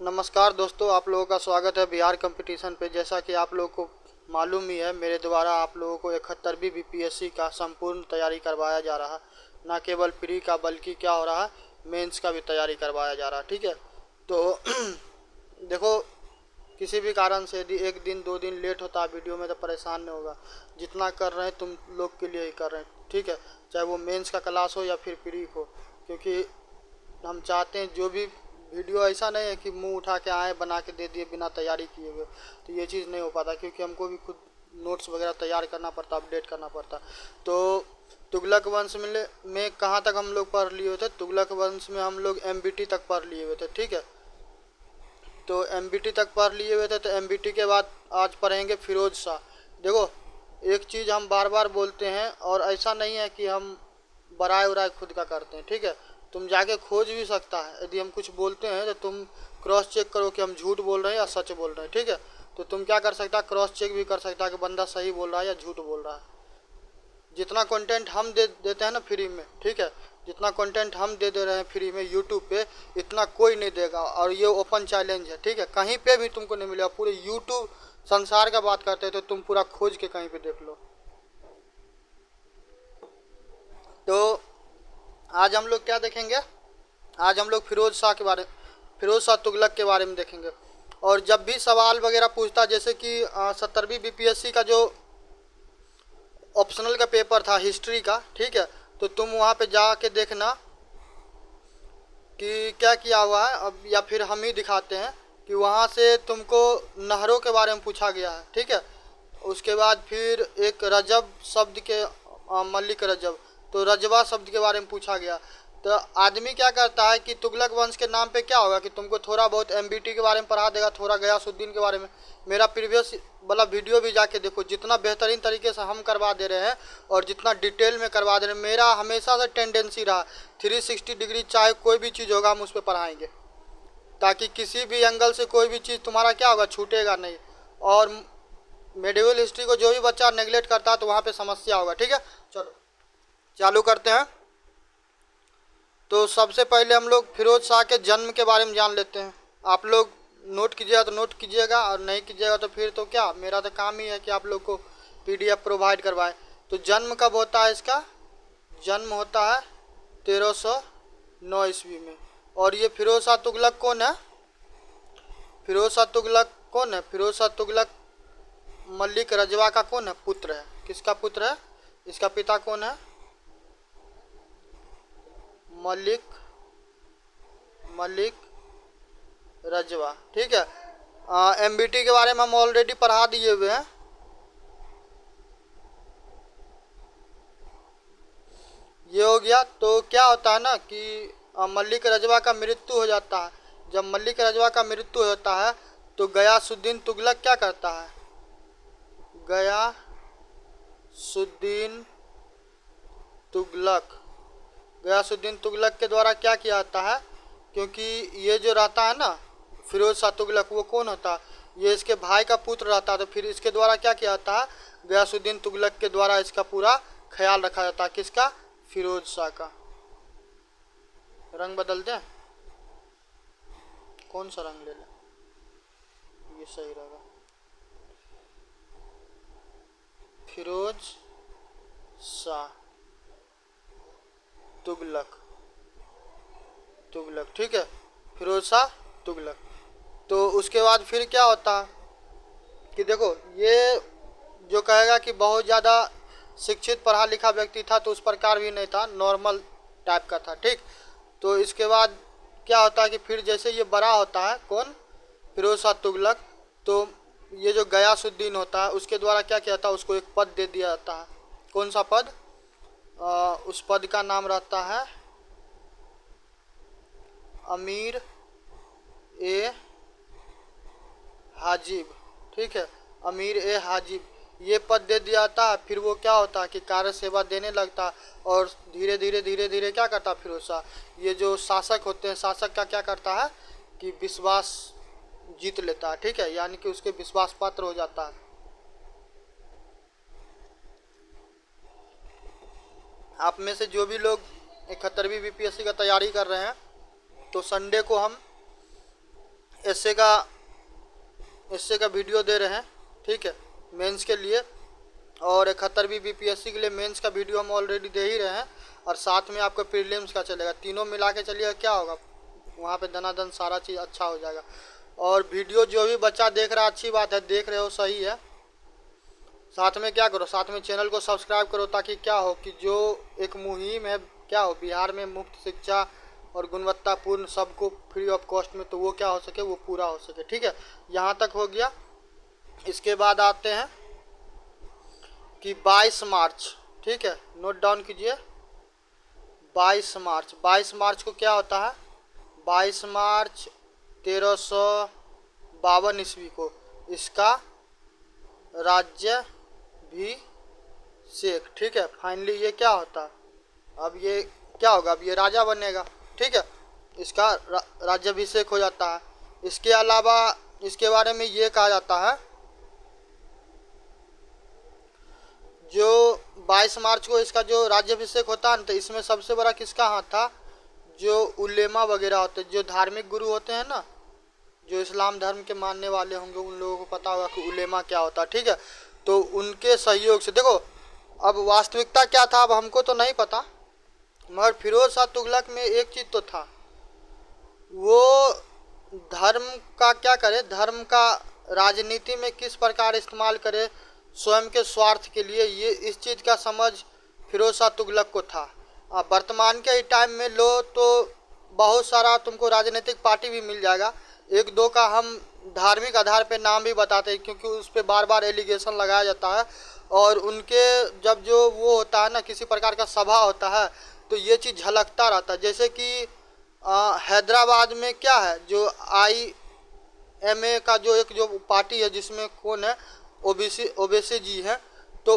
नमस्कार दोस्तों, आप लोगों का स्वागत है बिहार कंपटीशन पे। जैसा कि आप लोगों को मालूम ही है, मेरे द्वारा आप लोगों को 71वीं बीपीएससी का संपूर्ण तैयारी करवाया जा रहा है। ना केवल प्री का बल्कि क्या हो रहा है, मेंस का भी तैयारी करवाया जा रहा है। ठीक है, तो देखो, किसी भी कारण से यदि 1 दिन 2 दिन लेट होता है वीडियो में तो परेशान नहीं होगा। जितना कर रहे हैं तुम लोग के लिए ही कर रहे हैं। ठीक है, चाहे वो मेंस का क्लास हो या फिर प्री हो, क्योंकि हम चाहते हैं जो भी वीडियो, ऐसा नहीं है कि मुंह उठा के आए बना के दे दिए बिना तैयारी किए हुए, तो ये चीज़ नहीं हो पाता, क्योंकि हमको भी खुद नोट्स वगैरह तैयार करना पड़ता, अपडेट करना पड़ता। तो तुगलक वंश में कहाँ तक हम लोग पढ़ लिए हुए थे? तुगलक वंश में हम लोग एमबीटी तक पढ़ लिए हुए थे। ठीक है, तो एमबीटी तक पढ़ लिए हुए थे, तो एमबीटी के बाद आज पढ़ेंगे फिरोज शाह। देखो, एक चीज़ हम बार बार बोलते हैं, और ऐसा नहीं है कि हम बड़ाई उड़ाई खुद का करते हैं। ठीक है, तुम जाके खोज भी सकता है, यदि हम कुछ बोलते हैं तो तुम क्रॉस चेक करो कि हम झूठ बोल रहे हैं या सच बोल रहे हैं। ठीक है, तो तुम क्या कर सकता है, क्रॉस चेक भी कर सकता है कि बंदा सही बोल रहा है या झूठ बोल रहा है। जितना कंटेंट हम देते हैं ना फ्री में, ठीक है, जितना कंटेंट हम दे रहे हैं फ्री में यूट्यूब पे, इतना कोई नहीं देगा। और ये ओपन चैलेंज है। ठीक है, कहीं पे भी तुमको नहीं मिलेगा। पूरे यूट्यूब संसार का बात करते हैं तो तुम पूरा खोज के कहीं पे देख लो। तो आज हम लोग क्या देखेंगे? आज हम लोग फिरोज शाह तुगलक के बारे में देखेंगे। और जब भी सवाल वगैरह पूछता, जैसे कि 70वीं बीपीएससी का जो ऑप्शनल का पेपर था हिस्ट्री का, ठीक है, तो तुम वहाँ पे जाके देखना कि क्या किया हुआ है। अब या फिर हम ही दिखाते हैं कि वहाँ से तुमको नहरों के बारे में पूछा गया है। ठीक है, उसके बाद फिर एक रजब शब्द के मलिक रजब, तो रजवा शब्द के बारे में पूछा गया। तो आदमी क्या करता है कि तुगलक वंश के नाम पे क्या होगा कि तुमको थोड़ा बहुत एमबीटी के बारे में पढ़ा देगा, थोड़ा गयासुद्दीन के बारे में। मेरा प्रीवियस वाला वीडियो भी जाके देखो, जितना बेहतरीन तरीके से हम करवा दे रहे हैं और जितना डिटेल में करवा दे रहे हैं। मेरा हमेशा से टेंडेंसी रहा 360 डिग्री, चाहे कोई भी चीज़ होगा हम उस पर पढ़ाएंगे, ताकि किसी भी एंगल से कोई भी चीज़ तुम्हारा क्या होगा, छूटेगा नहीं। और मेडिवल हिस्ट्री को जो भी बच्चा नेगलेक्ट करता है तो वहाँ पे समस्या होगा। ठीक है, चलो चालू करते हैं। तो सबसे पहले हम लोग फिरोज शाह के जन्म के बारे में जान लेते हैं। आप लोग नोट कीजिएगा तो नोट कीजिएगा, और नहीं कीजिएगा तो फिर तो क्या, मेरा तो काम ही है कि आप लोग को पीडीएफ प्रोवाइड करवाए। तो जन्म कब होता है इसका? जन्म होता है 1309 ईस्वी में। और ये फिरोज शाह तुगलक कौन है? फिरोज शाह तुगलक कौन है? फिरोज शाह तुगलक मलिक रजवा का कौन है? पुत्र है। किसका पुत्र है? इसका पिता कौन है? मलिक मलिक रजवा। ठीक है, एमबीटी के बारे में हम ऑलरेडी पढ़ा दिए हुए हैं। ये हो गया। तो क्या होता है ना कि मलिक रजवा का मृत्यु हो जाता है। जब मलिक रजवा का मृत्यु होता है तो गयासुद्दीन तुगलक क्या करता है? गयासुद्दीन तुगलक गयासुद्दीन तुगलक के द्वारा क्या किया जाता है? क्योंकि ये जो रहता है ना फिरोज शाह तुगलक, वो कौन होता है? ये इसके भाई का पुत्र रहता है। तो फिर इसके द्वारा क्या किया जाता है? गयासुद्दीन तुगलक के द्वारा इसका पूरा ख्याल रखा जाता है। किसका? फिरोज शाह का। रंग बदल दें? कौन सा रंग ले लें? ये सही रहेगा। फिरोज शाह तुगलक। ठीक है, फिरोज शाह तुगलक। तो उसके बाद फिर क्या होता है कि देखो, ये जो कहेगा कि बहुत ज़्यादा शिक्षित पढ़ा लिखा व्यक्ति था, तो उस प्रकार भी नहीं था, नॉर्मल टाइप का था। ठीक, तो इसके बाद क्या होता है कि फिर जैसे ये बड़ा होता है, कौन? फिरोज शाह तुगलक, तो ये जो गयासुद्दीन होता है उसके द्वारा क्या किया जाता है, उसको एक पद दे दिया जाता है। कौन सा पद? उस पद का नाम रहता है अमीर ए हाजिब। ठीक है, अमीर ए हाजिब ये पद दे दिया जाता है। फिर वो क्या होता है कि कार्य सेवा देने लगता है, और धीरे धीरे क्या करता है फिरोज शाह, ये जो शासक होते हैं, शासक का क्या करता है कि विश्वास जीत लेता है। ठीक है, यानी कि उसके विश्वास पात्र हो जाता है। आप में से जो भी लोग 71वीं बीपीएससी का तैयारी कर रहे हैं, तो संडे को हम एसए का वीडियो दे रहे हैं, ठीक है, मेंस के लिए, और 71वीं बीपीएससी के लिए मेंस का वीडियो हम ऑलरेडी दे ही रहे हैं, और साथ में आपको प्रीलिम्स का चलेगा। तीनों मिला के चलिएगा, क्या होगा वहाँ पे दनादन सारा चीज़ अच्छा हो जाएगा। और वीडियो जो भी बच्चा देख रहा है अच्छी बात है, देख रहे हो सही है। साथ में क्या करो, साथ में चैनल को सब्सक्राइब करो, ताकि क्या हो कि जो एक मुहिम है क्या हो बिहार में मुफ्त शिक्षा और गुणवत्तापूर्ण सबको फ्री ऑफ कॉस्ट में, तो वो क्या हो सके, वो पूरा हो सके, ठीक है। यहाँ तक हो गया। इसके बाद आते हैं कि 22 मार्च, ठीक है, नोट डाउन कीजिए। 22 मार्च को क्या होता है? 22 मार्च 1352 ईस्वी को इसका राज्याभिषेक, ठीक है। फाइनली ये क्या होता है, अब ये क्या होगा, अब ये राजा बनेगा, ठीक है, इसका राज्याभिषेक हो जाता है। इसके अलावा इसके बारे में ये कहा जाता है, जो 22 मार्च को इसका जो राज्याभिषेक होता है, तो इसमें सबसे बड़ा किसका हाथ था? जो उलेमा वगैरह होते हैं, जो धार्मिक गुरु होते हैं ना, जो इस्लाम धर्म के मानने वाले होंगे उन लोगों को पता होगा कि उलेमा क्या होता है, ठीक है। तो उनके सहयोग से, देखो अब वास्तविकता क्या था अब हमको तो नहीं पता, मगर फिरोज शाह तुगलक में एक चीज़ तो था, वो धर्म का क्या करे, धर्म का राजनीति में किस प्रकार इस्तेमाल करे स्वयं के स्वार्थ के लिए, ये इस चीज़ का समझ फिरोज शाह तुगलक को था। वर्तमान के टाइम में लो तो बहुत सारा तुमको राजनीतिक पार्टी भी मिल जाएगा, एक दो का हम धार्मिक आधार पे नाम भी बताते हैं, क्योंकि उस पर बार बार एलिगेशन लगाया जाता है। और उनके जब जो वो होता है ना, किसी प्रकार का सभा होता है, तो ये चीज़ झलकता रहता है। जैसे कि हैदराबाद में क्या है, जो IMA का जो एक जो पार्टी है, जिसमें कौन है, ओवैसी जी हैं, तो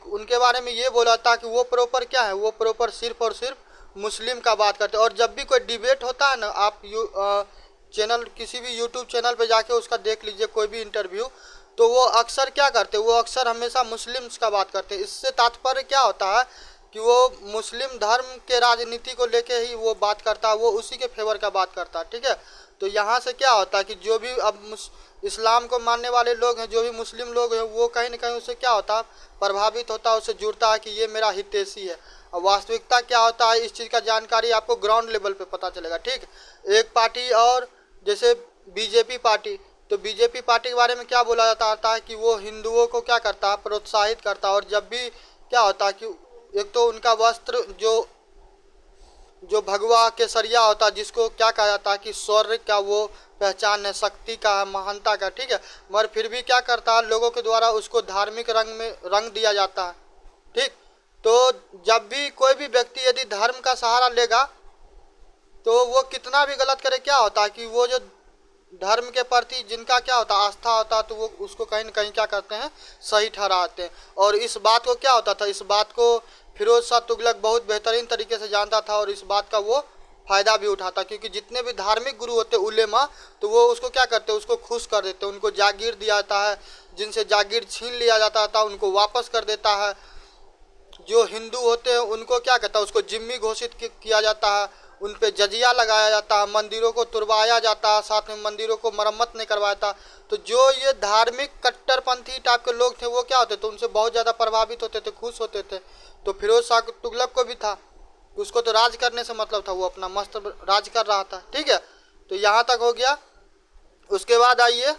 उनके बारे में ये बोला था कि वो प्रॉपर क्या है, वो प्रॉपर सिर्फ और सिर्फ मुस्लिम का बात करते हैं। और जब भी कोई डिबेट होता है ना, आप चैनल किसी भी यूट्यूब चैनल पे जाके उसका देख लीजिए कोई भी इंटरव्यू, तो वो अक्सर क्या करते हैं, वो अक्सर हमेशा मुस्लिम्स का बात करते हैं। इससे तात्पर्य क्या होता है कि वो मुस्लिम धर्म के राजनीति को लेके ही वो बात करता है, वो उसी के फेवर का बात करता है, ठीक है। तो यहाँ से क्या होता है कि जो भी अब इस्लाम को मानने वाले लोग हैं, जो भी मुस्लिम लोग हैं, वो कहीं ना कहीं उससे क्या होता है, प्रभावित होता है, उससे जुड़ता है कि ये मेरा हितैषी है। और वास्तविकता क्या होता है, इस चीज़ का जानकारी आपको ग्राउंड लेवल पे पता चलेगा, ठीक। एक पार्टी और जैसे बीजेपी पार्टी, तो बीजेपी पार्टी के बारे में क्या बोला जाता है कि वो हिंदुओं को क्या करता है, प्रोत्साहित करता है। और जब भी क्या होता है कि एक तो उनका वस्त्र जो भगवा केसरिया होता है, जिसको क्या कहा जाता है कि शौर्य का वो पहचान है, शक्ति का है, महानता का, ठीक है। मगर फिर भी क्या करता है, लोगों के द्वारा उसको धार्मिक रंग में रंग दिया जाता है, ठीक। तो जब भी कोई भी व्यक्ति यदि धर्म का सहारा लेगा, तो वो कितना भी गलत करे, क्या होता है कि वो जो धर्म के प्रति जिनका क्या होता है आस्था होता है, तो वो उसको कहीं ना कहीं क्या करते हैं, सही ठहराते हैं। और इस बात को क्या होता था, इस बात को फिरोज शाह तुगलक बहुत बेहतरीन तरीके से जानता था, और इस बात का वो फ़ायदा भी उठाता, क्योंकि जितने भी धार्मिक गुरु होते उलेमा, तो वो उसको क्या करते, उसको खुश कर देते, उनको जागीर दिया जाता है, जिनसे जागीर छीन लिया जाता था उनको वापस कर देता है। जो हिंदू होते हैं उनको क्या कहता है, उसको जिम्मी घोषित किया जाता है, उन पे जजिया लगाया जाता है, मंदिरों को तुड़वाया जाता है, साथ में मंदिरों को मरम्मत नहीं करवाया। तो जो ये धार्मिक कट्टरपंथी टाइप के लोग थे, वो क्या होते थे, उनसे बहुत ज़्यादा प्रभावित होते थे, खुश होते थे। तो फिरोज शाह तुगलक को भी था, उसको तो राज करने से मतलब था, वो अपना मस्त राज कर रहा था, ठीक है। तो यहाँ तक हो गया। उसके बाद आइए,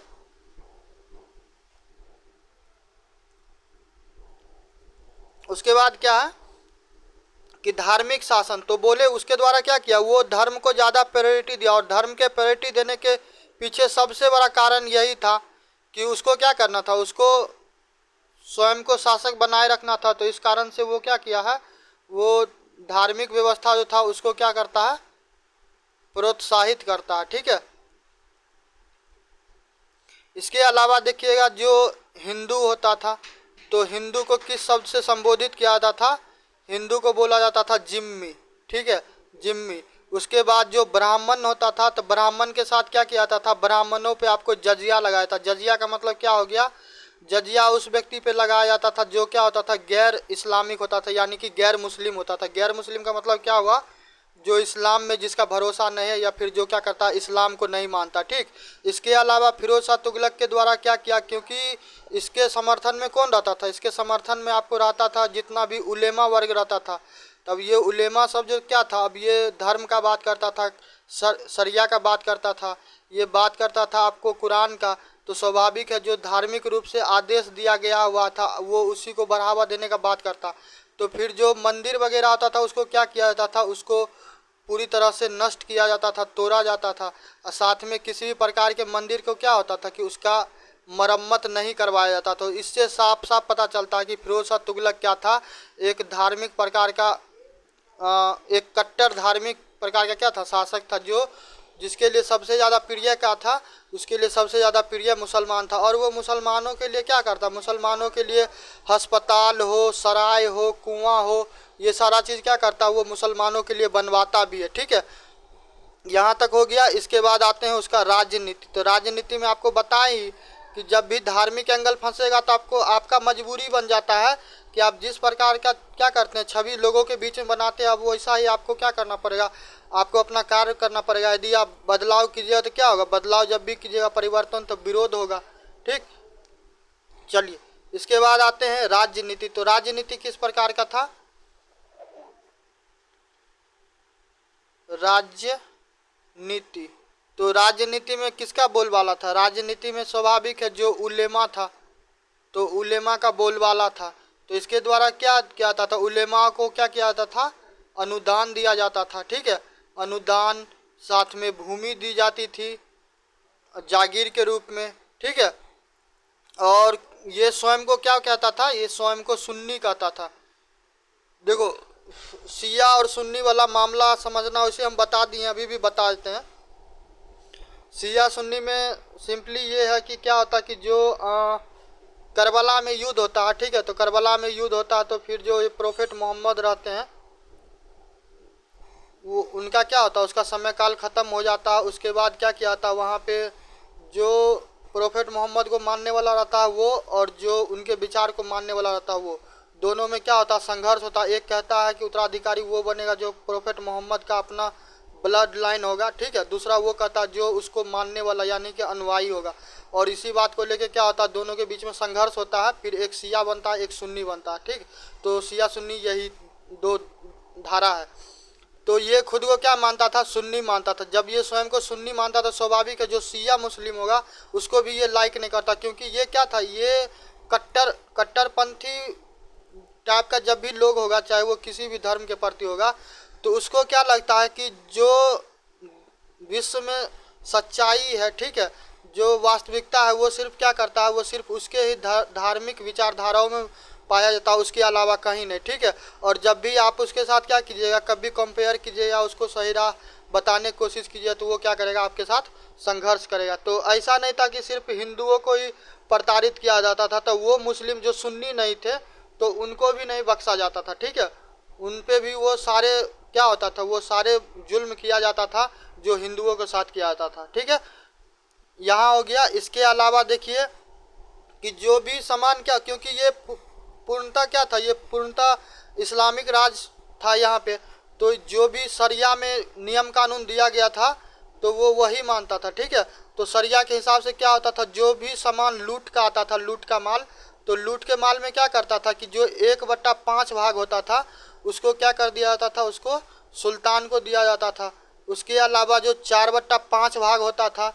उसके बाद क्या है कि धार्मिक शासन, तो बोले उसके द्वारा क्या किया, वो धर्म को ज़्यादा प्रायोरिटी दिया। और धर्म के प्रायोरिटी देने के पीछे सबसे बड़ा कारण यही था कि उसको क्या करना था, उसको स्वयं को शासक बनाए रखना था। तो इस कारण से वो क्या किया है, वो धार्मिक व्यवस्था जो था उसको क्या करता है, प्रोत्साहित करता है, ठीक है। इसके अलावा देखिएगा, जो हिंदू होता था, तो हिंदू को किस शब्द से संबोधित किया जाता था, हिंदू को बोला जाता था जिम्मी, ठीक है, जिम्मी। उसके बाद जो ब्राह्मण होता था, तो ब्राह्मण के साथ क्या किया जाता था, ब्राह्मणों पे आपको जजिया लगाया था। जजिया का मतलब क्या हो गया, जजिया उस व्यक्ति पे लगाया जाता था जो क्या होता था, गैर इस्लामिक होता था, यानी कि गैर मुस्लिम होता था। गैर मुस्लिम का मतलब क्या हुआ, जो इस्लाम में जिसका भरोसा नहीं है या फिर जो क्या करता है इस्लाम को नहीं मानता। ठीक, इसके अलावा फिरोज शाह तुगलक के द्वारा क्या किया, क्योंकि इसके समर्थन में कौन रहता था, इसके समर्थन में आपको रहता था जितना भी उलेमा वर्ग रहता था। तब ये उलेमा सब जो क्या था, अब ये धर्म का बात करता था, शरिया का बात करता था, ये बात करता था आपको कुरान का। तो स्वाभाविक है जो धार्मिक रूप से आदेश दिया गया हुआ था वो उसी को बढ़ावा देने का बात करता। तो फिर जो मंदिर वगैरह होता था उसको क्या किया जाता था, उसको पूरी तरह से नष्ट किया जाता था, तोड़ा जाता था। और साथ में किसी भी प्रकार के मंदिर को क्या होता था कि उसका मरम्मत नहीं करवाया जाता। तो इससे साफ साफ पता चलता है कि फिरोज शाह तुगलक क्या था, एक धार्मिक प्रकार का एक कट्टर धार्मिक प्रकार का क्या था, शासक था, जो जिसके लिए सबसे ज़्यादा प्रिय क्या था, उसके लिए सबसे ज़्यादा प्रिय मुसलमान था। और वो मुसलमानों के लिए क्या करता, मुसलमानों के लिए अस्पताल हो, सराय हो, कुआं हो, ये सारा चीज़ क्या करता वो मुसलमानों के लिए बनवाता भी है। ठीक है, यहाँ तक हो गया। इसके बाद आते हैं उसका राजनीति। तो राजनीति में आपको बताएं कि जब भी धार्मिक एंगल फंसेगा तो आपको आपका मजबूरी बन जाता है कि आप जिस प्रकार का क्या करते हैं छवि लोगों के बीच में बनाते हैं, अब वैसा ही आपको क्या करना पड़ेगा, आपको अपना कार्य करना पड़ेगा। यदि आप बदलाव कीजिएगा तो क्या होगा, बदलाव जब भी कीजिएगा परिवर्तन तो विरोध होगा। ठीक, चलिए इसके बाद आते हैं राजनीति। तो राजनीति किस प्रकार का था, राजनीति। तो राजनीति में किसका बोलबाला था, राजनीति में स्वाभाविक है जो उलेमा था, तो उलेमा का बोलबाला था। तो इसके द्वारा क्या किया जाता था, उलेमा को क्या किया जाता था, अनुदान दिया जाता था। ठीक है, अनुदान, साथ में भूमि दी जाती थी जागीर के रूप में। ठीक है, और ये स्वयं को क्या कहता था, ये स्वयं को सुन्नी कहता था। देखो शिया और सुन्नी वाला मामला समझना, उसे हम बता दिए, अभी भी बता देते हैं। शिया सुन्नी में सिंपली ये है कि क्या होता कि जो करबला में युद्ध होता है, ठीक है, तो करबला में युद्ध होता है तो फिर जो प्रोफेट मोहम्मद रहते हैं वो उनका क्या होता है, उसका समय काल ख़त्म हो जाता है। उसके बाद क्या किया जाता है, वहाँ पे जो प्रोफेट मोहम्मद को मानने वाला रहता है वो और जो उनके विचार को मानने वाला रहता है वो, दोनों में क्या होता है, संघर्ष होता है। एक कहता है कि उत्तराधिकारी वो बनेगा जो प्रोफेट मोहम्मद का अपना ब्लड लाइन होगा। ठीक है, दूसरा वो कहता है जो उसको मानने वाला यानी कि अनुयायी होगा। और इसी बात को लेके क्या होता है, दोनों के बीच में संघर्ष होता है, फिर एक शिया बनता है, एक सुन्नी बनता है। ठीक, तो शिया सुन्नी यही दो धारा है। तो ये खुद को क्या मानता था, सुन्नी मानता था। जब ये स्वयं को सुन्नी मानता था, स्वाभाविक है जो शिया मुस्लिम होगा उसको भी ये लाइक नहीं करता, क्योंकि ये क्या था, ये कट्टरपंथी टाइप का जब भी लोग होगा, चाहे वो किसी भी धर्म के प्रति होगा, तो उसको क्या लगता है कि जो विश्व में सच्चाई है, ठीक है, जो वास्तविकता है वो सिर्फ क्या करता है, वो सिर्फ उसके ही धार्मिक विचारधाराओं में पाया जाता है, उसके अलावा कहीं नहीं। ठीक है, और जब भी आप उसके साथ क्या कीजिएगा, कभी कंपेयर कीजिए या उसको सही राह बताने की कोशिश कीजिए तो वो क्या करेगा, आपके साथ संघर्ष करेगा। तो ऐसा नहीं था कि सिर्फ हिंदुओं को ही प्रताड़ित किया जाता था, तो वो मुस्लिम जो सुन्नी नहीं थे तो उनको भी नहीं बख्शा जाता था। ठीक है, उन पे भी वो सारे क्या होता था, वो सारे जुल्म किया जाता था जो हिंदुओं के साथ किया जाता था। ठीक है, यहाँ हो गया। इसके अलावा देखिए कि जो भी समान क्या, क्योंकि ये पूर्णतः क्या था, ये पूर्णतः इस्लामिक राज था यहाँ पे, तो जो भी शरिया में नियम कानून दिया गया था तो वो वही मानता था। ठीक है, तो शरिया के हिसाब से क्या होता था, जो भी सामान लूट का आता था, लूट का माल, तो लूट के माल में क्या करता था कि जो 1/5 भाग होता था उसको क्या कर दिया जाता था, उसको सुल्तान को दिया जाता था। उसके अलावा जो 4/5 भाग होता था,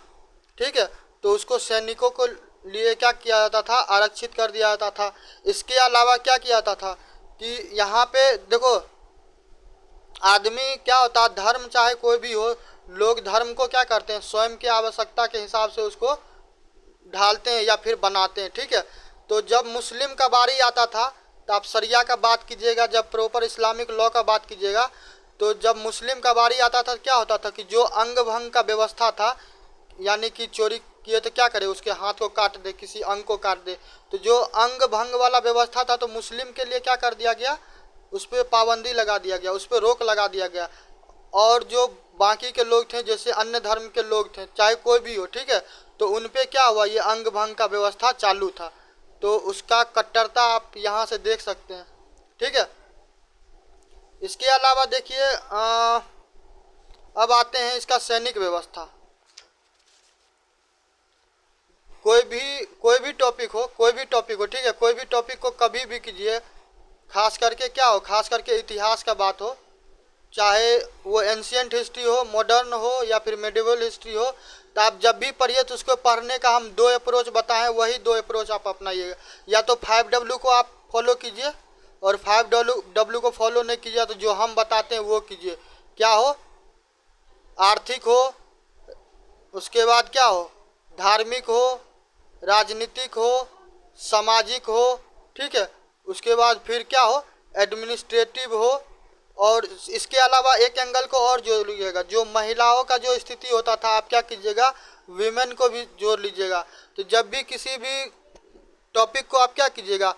ठीक है, तो उसको सैनिकों को लिए क्या किया जाता था, आरक्षित कर दिया जाता था। इसके अलावा क्या किया जाता था कि यहाँ पे देखो आदमी क्या होता है, धर्म चाहे कोई भी हो, लोग धर्म को क्या करते हैं, स्वयं की आवश्यकता के हिसाब से उसको ढालते हैं या फिर बनाते हैं। ठीक है, तो जब मुस्लिम का बारी आता था तो आप शरिया का बात कीजिएगा, जब प्रॉपर इस्लामिक लॉ का बात कीजिएगा, तो जब मुस्लिम का बारी आता था क्या होता था कि जो अंग भंग का व्यवस्था था, यानी कि चोरी किए तो क्या करे, उसके हाथ को काट दे, किसी अंग को काट दे, तो जो अंग भंग वाला व्यवस्था था तो मुस्लिम के लिए क्या कर दिया गया, उस पर पाबंदी लगा दिया गया, उस पर रोक लगा दिया गया। और जो बाकी के लोग थे, जैसे अन्य धर्म के लोग थे, चाहे कोई भी हो, ठीक है, तो उन पे क्या हुआ, ये अंग भंग का व्यवस्था चालू था। तो उसका कट्टरता आप यहाँ से देख सकते हैं। ठीक है, इसके अलावा देखिए अब आते हैं इसका सैनिक व्यवस्था। कोई भी टॉपिक हो, ठीक है, कोई भी टॉपिक को कभी भी कीजिए, खास करके क्या हो, खास करके इतिहास का बात हो, चाहे वो एंशियंट हिस्ट्री हो, मॉडर्न हो या फिर मेडिवल हिस्ट्री हो, तो आप जब भी पढ़िए तो उसको पढ़ने का हम 2 अप्रोच बताएं, वही 2 अप्रोच आप अपनाइएगा। या तो 5W को आप फॉलो कीजिए, और 5W को फॉलो नहीं कीजिए तो जो हम बताते हैं वो कीजिए। क्या हो, आर्थिक हो, उसके बाद क्या हो, धार्मिक हो, राजनीतिक हो, सामाजिक हो, ठीक है, उसके बाद फिर क्या हो, एडमिनिस्ट्रेटिव हो, और इसके अलावा एक एंगल को और जोड़ लीजिएगा, जो महिलाओं का जो स्थिति होता था आप क्या कीजिएगा, वीमेन को भी जोड़ लीजिएगा। तो जब भी किसी भी टॉपिक को आप क्या कीजिएगा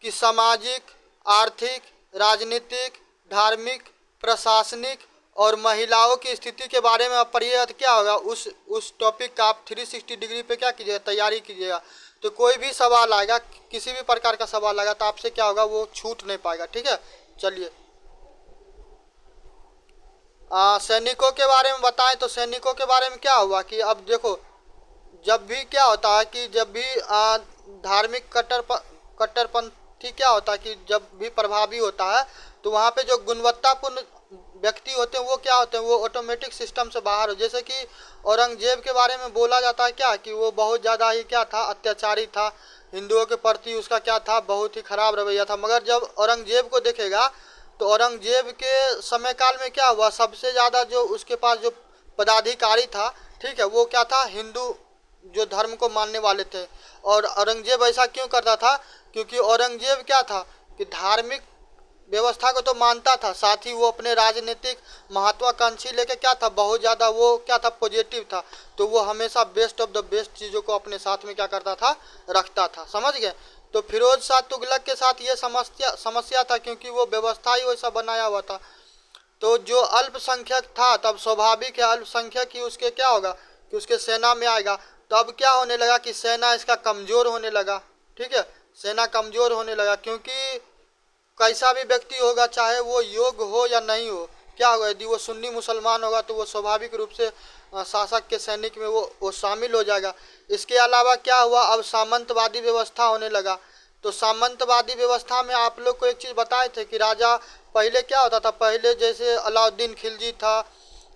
कि सामाजिक, आर्थिक, राजनीतिक, धार्मिक, प्रशासनिक और महिलाओं की स्थिति के बारे में आप पढ़िएगा तो क्या होगा, उस टॉपिक का आप 360 डिग्री पे क्या कीजिएगा, तैयारी कीजिएगा। तो कोई भी सवाल आएगा, किसी भी प्रकार का सवाल आएगा तो आपसे क्या होगा, वो छूट नहीं पाएगा। ठीक है, चलिए सैनिकों के बारे में बताएं तो सैनिकों के बारे में क्या हुआ कि अब देखो, जब भी क्या होता है कि जब भी धार्मिक कट्टरपंथी क्या होता है कि जब भी प्रभावी होता है तो वहाँ पे जो गुणवत्तापूर्ण व्यक्ति होते हैं वो क्या होते हैं, वो ऑटोमेटिक सिस्टम से बाहर हो। जैसे कि औरंगजेब के बारे में बोला जाता है क्या कि वो बहुत ज़्यादा ही क्या था, अत्याचारी था, हिंदुओं के प्रति उसका क्या था, बहुत ही खराब रवैया था। मगर जब औरंगजेब को देखेगा तो औरंगजेब के समय काल में क्या हुआ, सबसे ज़्यादा जो उसके पास जो पदाधिकारी था, ठीक है, वो क्या था, हिंदू जो धर्म को मानने वाले थे। और औरंगजेब ऐसा क्यों करता था, क्योंकि औरंगजेब क्या था कि धार्मिक व्यवस्था को तो मानता था, साथ ही वो अपने राजनीतिक महत्वाकांक्षी लेके क्या था, बहुत ज़्यादा वो क्या था, पॉजिटिव था। तो वो हमेशा बेस्ट ऑफ द बेस्ट चीज़ों को अपने साथ में क्या करता था, रखता था, समझ गए। तो फिरोज शाह तुगलक के साथ ये समस्या था, क्योंकि वो व्यवस्था ही वैसा बनाया हुआ था। तो जो अल्पसंख्यक था, तब स्वाभाविक है अल्पसंख्यक ही उसके क्या होगा कि उसके सेना में आएगा। तो अब क्या होने लगा कि सेना इसका कमज़ोर होने लगा, ठीक है, सेना कमज़ोर होने लगा, क्योंकि कैसा भी व्यक्ति होगा, चाहे वो योग्य हो या नहीं हो, क्या होगा, यदि वो सुन्नी मुसलमान होगा तो वो स्वाभाविक रूप से शासक के सैनिक में वो शामिल हो जाएगा। इसके अलावा क्या हुआ, अब सामंतवादी व्यवस्था होने लगा। तो सामंतवादी व्यवस्था में आप लोग को एक चीज़ बताए थे कि राजा पहले क्या होता था, पहले जैसे अलाउद्दीन खिलजी था,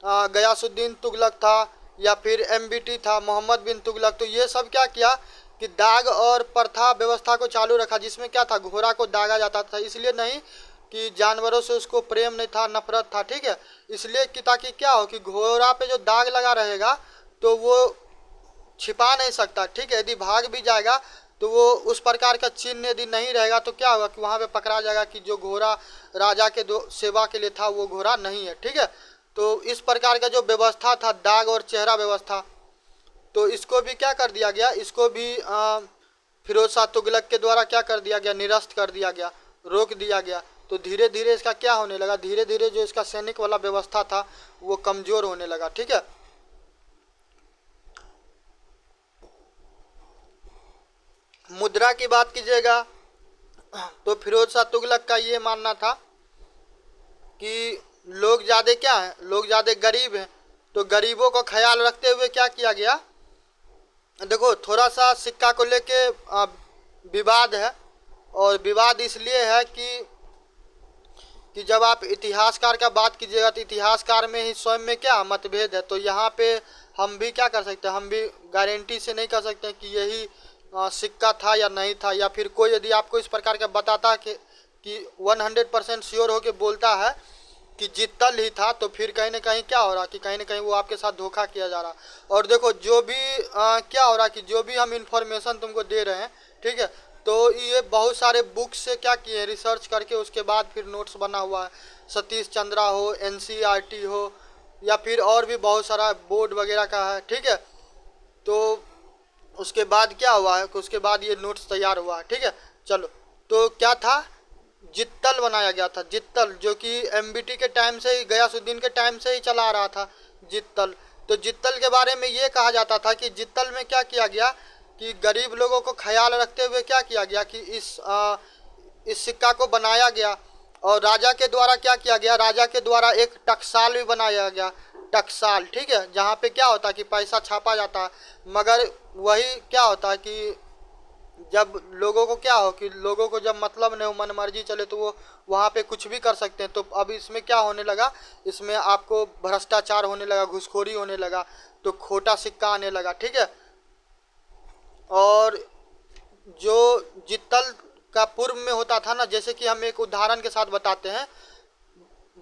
गयासुद्दीन तुगलक था, या फिर MBT था, मोहम्मद बिन तुगलक, तो ये सब क्या किया कि दाग और प्रथा व्यवस्था को चालू रखा, जिसमें क्या था, घोड़ा को दागा जाता था। इसलिए नहीं कि जानवरों से उसको प्रेम नहीं था, नफरत था, ठीक है, इसलिए कि ताकि क्या हो कि घोड़ा पे जो दाग लगा रहेगा तो वो छिपा नहीं सकता, ठीक है, यदि भाग भी जाएगा तो वो उस प्रकार का चिन्ह यदि नहीं रहेगा तो क्या होगा कि वहाँ पे पकड़ा जाएगा कि जो घोड़ा राजा के सेवा के लिए था वो घोड़ा नहीं है, ठीक है। तो इस प्रकार का जो व्यवस्था था, दाग और चेहरा व्यवस्था, तो इसको भी क्या कर दिया गया, इसको भी फिरोज शाह तुगलक के द्वारा क्या कर दिया गया, निरस्त कर दिया गया, रोक दिया गया। तो धीरे धीरे इसका क्या होने लगा, धीरे धीरे जो इसका सैनिक वाला व्यवस्था था वो कमज़ोर होने लगा, ठीक है। मुद्रा की बात कीजिएगा तो फिरोज शाह तुगलक का ये मानना था कि लोग ज़्यादा क्या हैं, लोग ज़्यादा गरीब हैं, तो गरीबों को ख्याल रखते हुए क्या किया गया, देखो थोड़ा सा सिक्का को लेके विवाद है, और विवाद इसलिए है कि जब आप इतिहासकार का बात कीजिएगा तो इतिहासकार में ही स्वयं में क्या मतभेद है। तो यहाँ पे हम भी क्या कर सकते हैं, हम भी गारंटी से नहीं कर सकते कि यही सिक्का था या नहीं था, या फिर कोई यदि आपको इस प्रकार का बताता कि 100% श्योर होके बोलता है कि जित्तल ही था, तो फिर कहीं ना कहीं क्या हो रहा कि कहीं ना कहीं वो आपके साथ धोखा किया जा रहा। और देखो जो भी क्या हो रहा कि जो भी हम इंफॉर्मेशन तुमको दे रहे हैं, ठीक है, तो ये बहुत सारे बुक से क्या किए हैं, रिसर्च करके उसके बाद फिर नोट्स बना हुआ है। सतीश चंद्रा हो, NCERT हो, या फिर और भी बहुत सारा बोर्ड वगैरह का है, ठीक है। तो उसके बाद क्या हुआ है कि उसके बाद ये नोट्स तैयार हुआ है, ठीक है। चलो, तो क्या था, जित्तल बनाया गया था, जित्तल, जो कि MBT के टाइम से ही, गयासुद्दीन के टाइम से ही चला आ रहा था जित्तल। तो जित्तल के बारे में ये कहा जाता था कि जित्तल में क्या किया गया कि गरीब लोगों को ख्याल रखते हुए क्या किया गया कि इस सिक्का को बनाया गया, और राजा के द्वारा क्या किया गया, राजा के द्वारा एक टकसाल भी बनाया गया। टकसाल, ठीक है, जहाँ पे क्या होता है कि पैसा छापा जाता है, मगर वही क्या होता है कि जब लोगों को क्या हो कि लोगों को जब मतलब नहीं हो, मन मर्जी चले, तो वो वहाँ पे कुछ भी कर सकते हैं। तो अब इसमें क्या होने लगा, इसमें आपको भ्रष्टाचार होने लगा, घूसखोरी होने लगा, तो खोटा सिक्का आने लगा, ठीक है। और जो जित्तल का पूर्व में होता था ना, जैसे कि हम एक उदाहरण के साथ बताते हैं,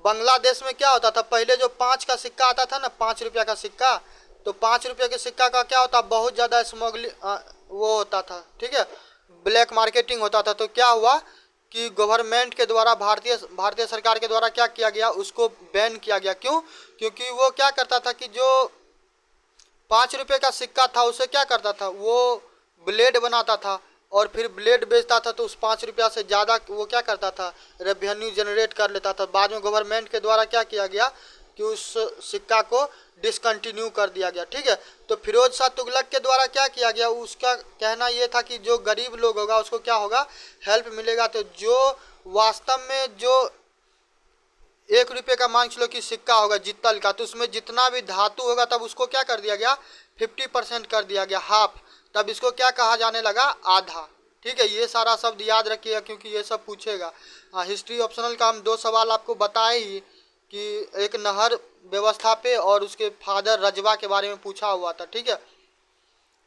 बांग्लादेश में क्या होता था, पहले जो 5 का सिक्का आता था ना, 5 रुपया का सिक्का, तो 5 रुपये के सिक्का का क्या होता, बहुत ज़्यादा स्मगलिंग वो होता था, ठीक है, ब्लैक मार्केटिंग होता था। तो क्या हुआ कि गवर्नमेंट के द्वारा, भारतीय सरकार के द्वारा क्या किया गया, उसको बैन किया गया। क्यों? क्योंकि वो क्या करता था कि जो 5 रुपये का सिक्का था उसे क्या करता था, वो ब्लेड बनाता था और फिर ब्लेड बेचता था, तो उस 5 रुपया से ज़्यादा वो क्या करता था, रेवेन्यू जनरेट कर लेता था। बाद में गवर्नमेंट के द्वारा क्या किया गया कि उस सिक्का को डिसकंटिन्यू कर दिया गया, ठीक है। तो फिरोज शाह तुगलक के द्वारा क्या किया गया, उसका कहना ये था कि जो गरीब लोग होगा उसको क्या होगा, हेल्प मिलेगा। तो जो वास्तव में जो 1 रुपये का मान लो कि सिक्का होगा जित्तल का, तो उसमें जितना भी धातु होगा तब उसको क्या कर दिया गया, 50% कर दिया गया, हाफ। तब इसको क्या कहा जाने लगा, आधा, ठीक है। ये सारा शब्द याद रखिएगा क्योंकि ये सब पूछेगा। हिस्ट्री ऑप्शनल का हम 2 सवाल आपको बताए ही कि एक नहर व्यवस्था पे और उसके फादर रजवा के बारे में पूछा हुआ था, ठीक है।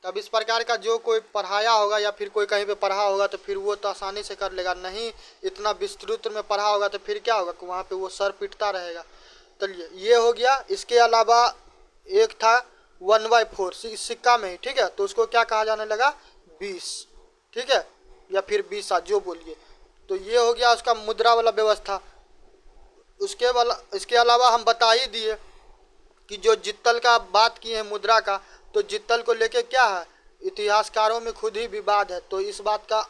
तब इस प्रकार का जो कोई पढ़ाया होगा या फिर कोई कहीं पे पढ़ा होगा तो फिर वो तो आसानी से कर लेगा, नहीं इतना विस्तृत में पढ़ा होगा तो फिर क्या होगा कि वहाँ पे वो सर पिटता रहेगा। चलिए ये हो गया। इसके अलावा एक था 1/4 सिक्का में ही, ठीक है, तो उसको क्या कहा जाने लगा, 20, ठीक है, या फिर 20 जो बोलिए। तो ये हो गया उसका मुद्रा वाला व्यवस्था। इसके अलावा हम बता ही दिए कि जो जित्तल का बात किए हैं मुद्रा का, तो जित्तल को लेके क्या है, इतिहासकारों में खुद ही विवाद है। तो इस बात का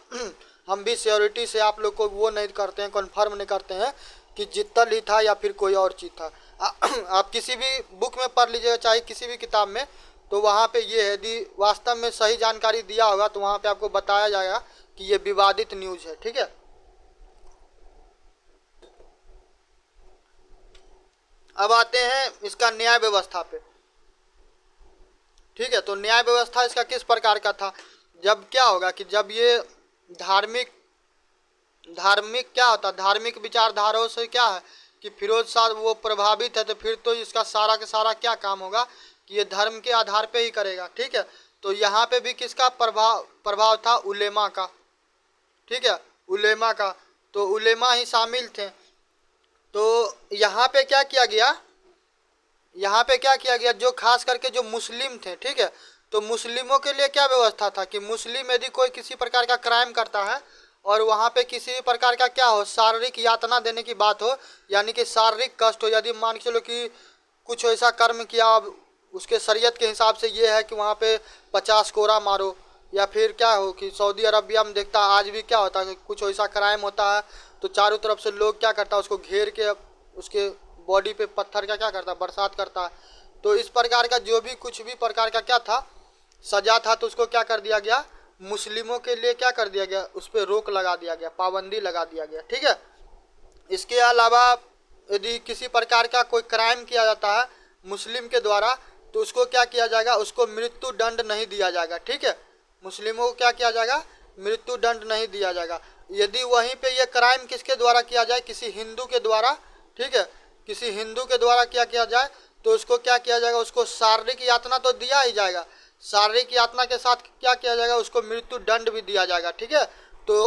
हम भी श्योरिटी से आप लोग को वो नहीं करते हैं, कन्फर्म नहीं करते हैं कि जित्तल ही था या फिर कोई और चीज़ था। आप किसी भी बुक में पढ़ लीजिएगा, चाहे किसी भी किताब में, तो वहाँ पे ये है, यदि वास्तव में सही जानकारी दिया होगा तो वहाँ पे आपको बताया जाएगा कि ये विवादित न्यूज़ है, ठीक है। अब आते हैं इसका न्याय व्यवस्था पे, ठीक है। तो न्याय व्यवस्था इसका किस प्रकार का था, जब क्या होगा कि जब ये धार्मिक क्या होता है, धार्मिक विचारधाराओं से क्या है कि फिरोज शाह वो प्रभावित है, तो फिर तो इसका सारा का सारा क्या काम होगा कि ये धर्म के आधार पे ही करेगा, ठीक है। तो यहाँ पे भी किसका प्रभाव था, उलेमा का, ठीक है, उलेमा का। तो उलेमा ही शामिल थे। तो यहाँ पे क्या किया गया, जो खास करके जो मुस्लिम थे, ठीक है, तो मुस्लिमों के लिए क्या व्यवस्था था कि मुस्लिम यदि कोई किसी प्रकार का क्राइम करता है और वहाँ पे किसी प्रकार का क्या हो, शारीरिक यातना देने की बात हो, यानी कि शारीरिक कष्ट हो, यदि मान के चलो कि कुछ ऐसा कर्म किया, अब उसके शरीयत के हिसाब से ये है कि वहाँ पे 50 कोड़ा मारो, या फिर क्या हो कि सऊदी अरबिया में देखता आज भी क्या होता है कि कुछ ऐसा क्राइम होता है तो चारों तरफ से लोग क्या करता है, उसको घेर के उसके बॉडी पे पत्थर का क्या करता है, बरसात करता है। तो इस प्रकार का जो भी कुछ भी प्रकार का क्या था, सजा था, तो उसको क्या कर दिया गया, मुस्लिमों के लिए क्या कर दिया गया, उस पर रोक लगा दिया गया, पाबंदी लगा दिया गया, ठीक है। इसके अलावा यदि किसी प्रकार का कोई क्राइम किया जाता है मुस्लिम के द्वारा, तो उसको क्या किया जाएगा, उसको मृत्यु दंड नहीं दिया जाएगा, ठीक है। मुस्लिमों को क्या किया जाएगा, मृत्यु दंड नहीं दिया जाएगा। यदि वहीं पे ये क्राइम किसके द्वारा किया जाए, किसी हिंदू के द्वारा, ठीक है, किसी हिंदू के द्वारा क्या किया जाए, तो उसको क्या किया जाएगा, उसको शारीरिक यातना तो दिया ही जाएगा, शारीरिक यातना के साथ क्या किया जाएगा, उसको मृत्यु दंड भी दिया जाएगा, ठीक है। तो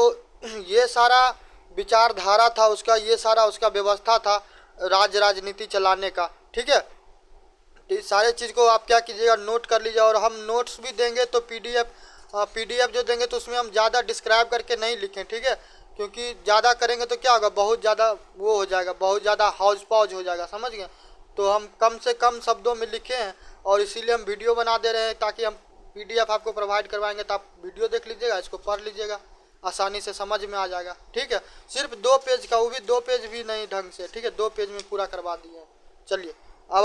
ये सारा विचारधारा था उसका, ये सारा उसका व्यवस्था था राजनीति चलाने का, ठीक है। तो इस सारे चीज़ को आप क्या कीजिएगा, नोट कर लीजिए। और हम नोट्स भी देंगे तो पीडीएफ जो देंगे तो उसमें हम ज़्यादा डिस्क्राइब करके नहीं लिखें, ठीक है, क्योंकि ज़्यादा करेंगे तो क्या होगा, बहुत ज़्यादा वो हो जाएगा, बहुत ज़्यादा हाउस पाउज हो जाएगा, समझ गए। तो हम कम से कम शब्दों में लिखे हैं और इसीलिए हम वीडियो बना दे रहे हैं, ताकि हम पीडीएफ आपको प्रोवाइड करवाएंगे तो आप वीडियो देख लीजिएगा, इसको पढ़ लीजिएगा, आसानी से समझ में आ जाएगा, ठीक है। सिर्फ 2 पेज का, वो भी 2 पेज भी नहीं ढंग से, ठीक है, 2 पेज में पूरा करवा दिए हैं। चलिए अब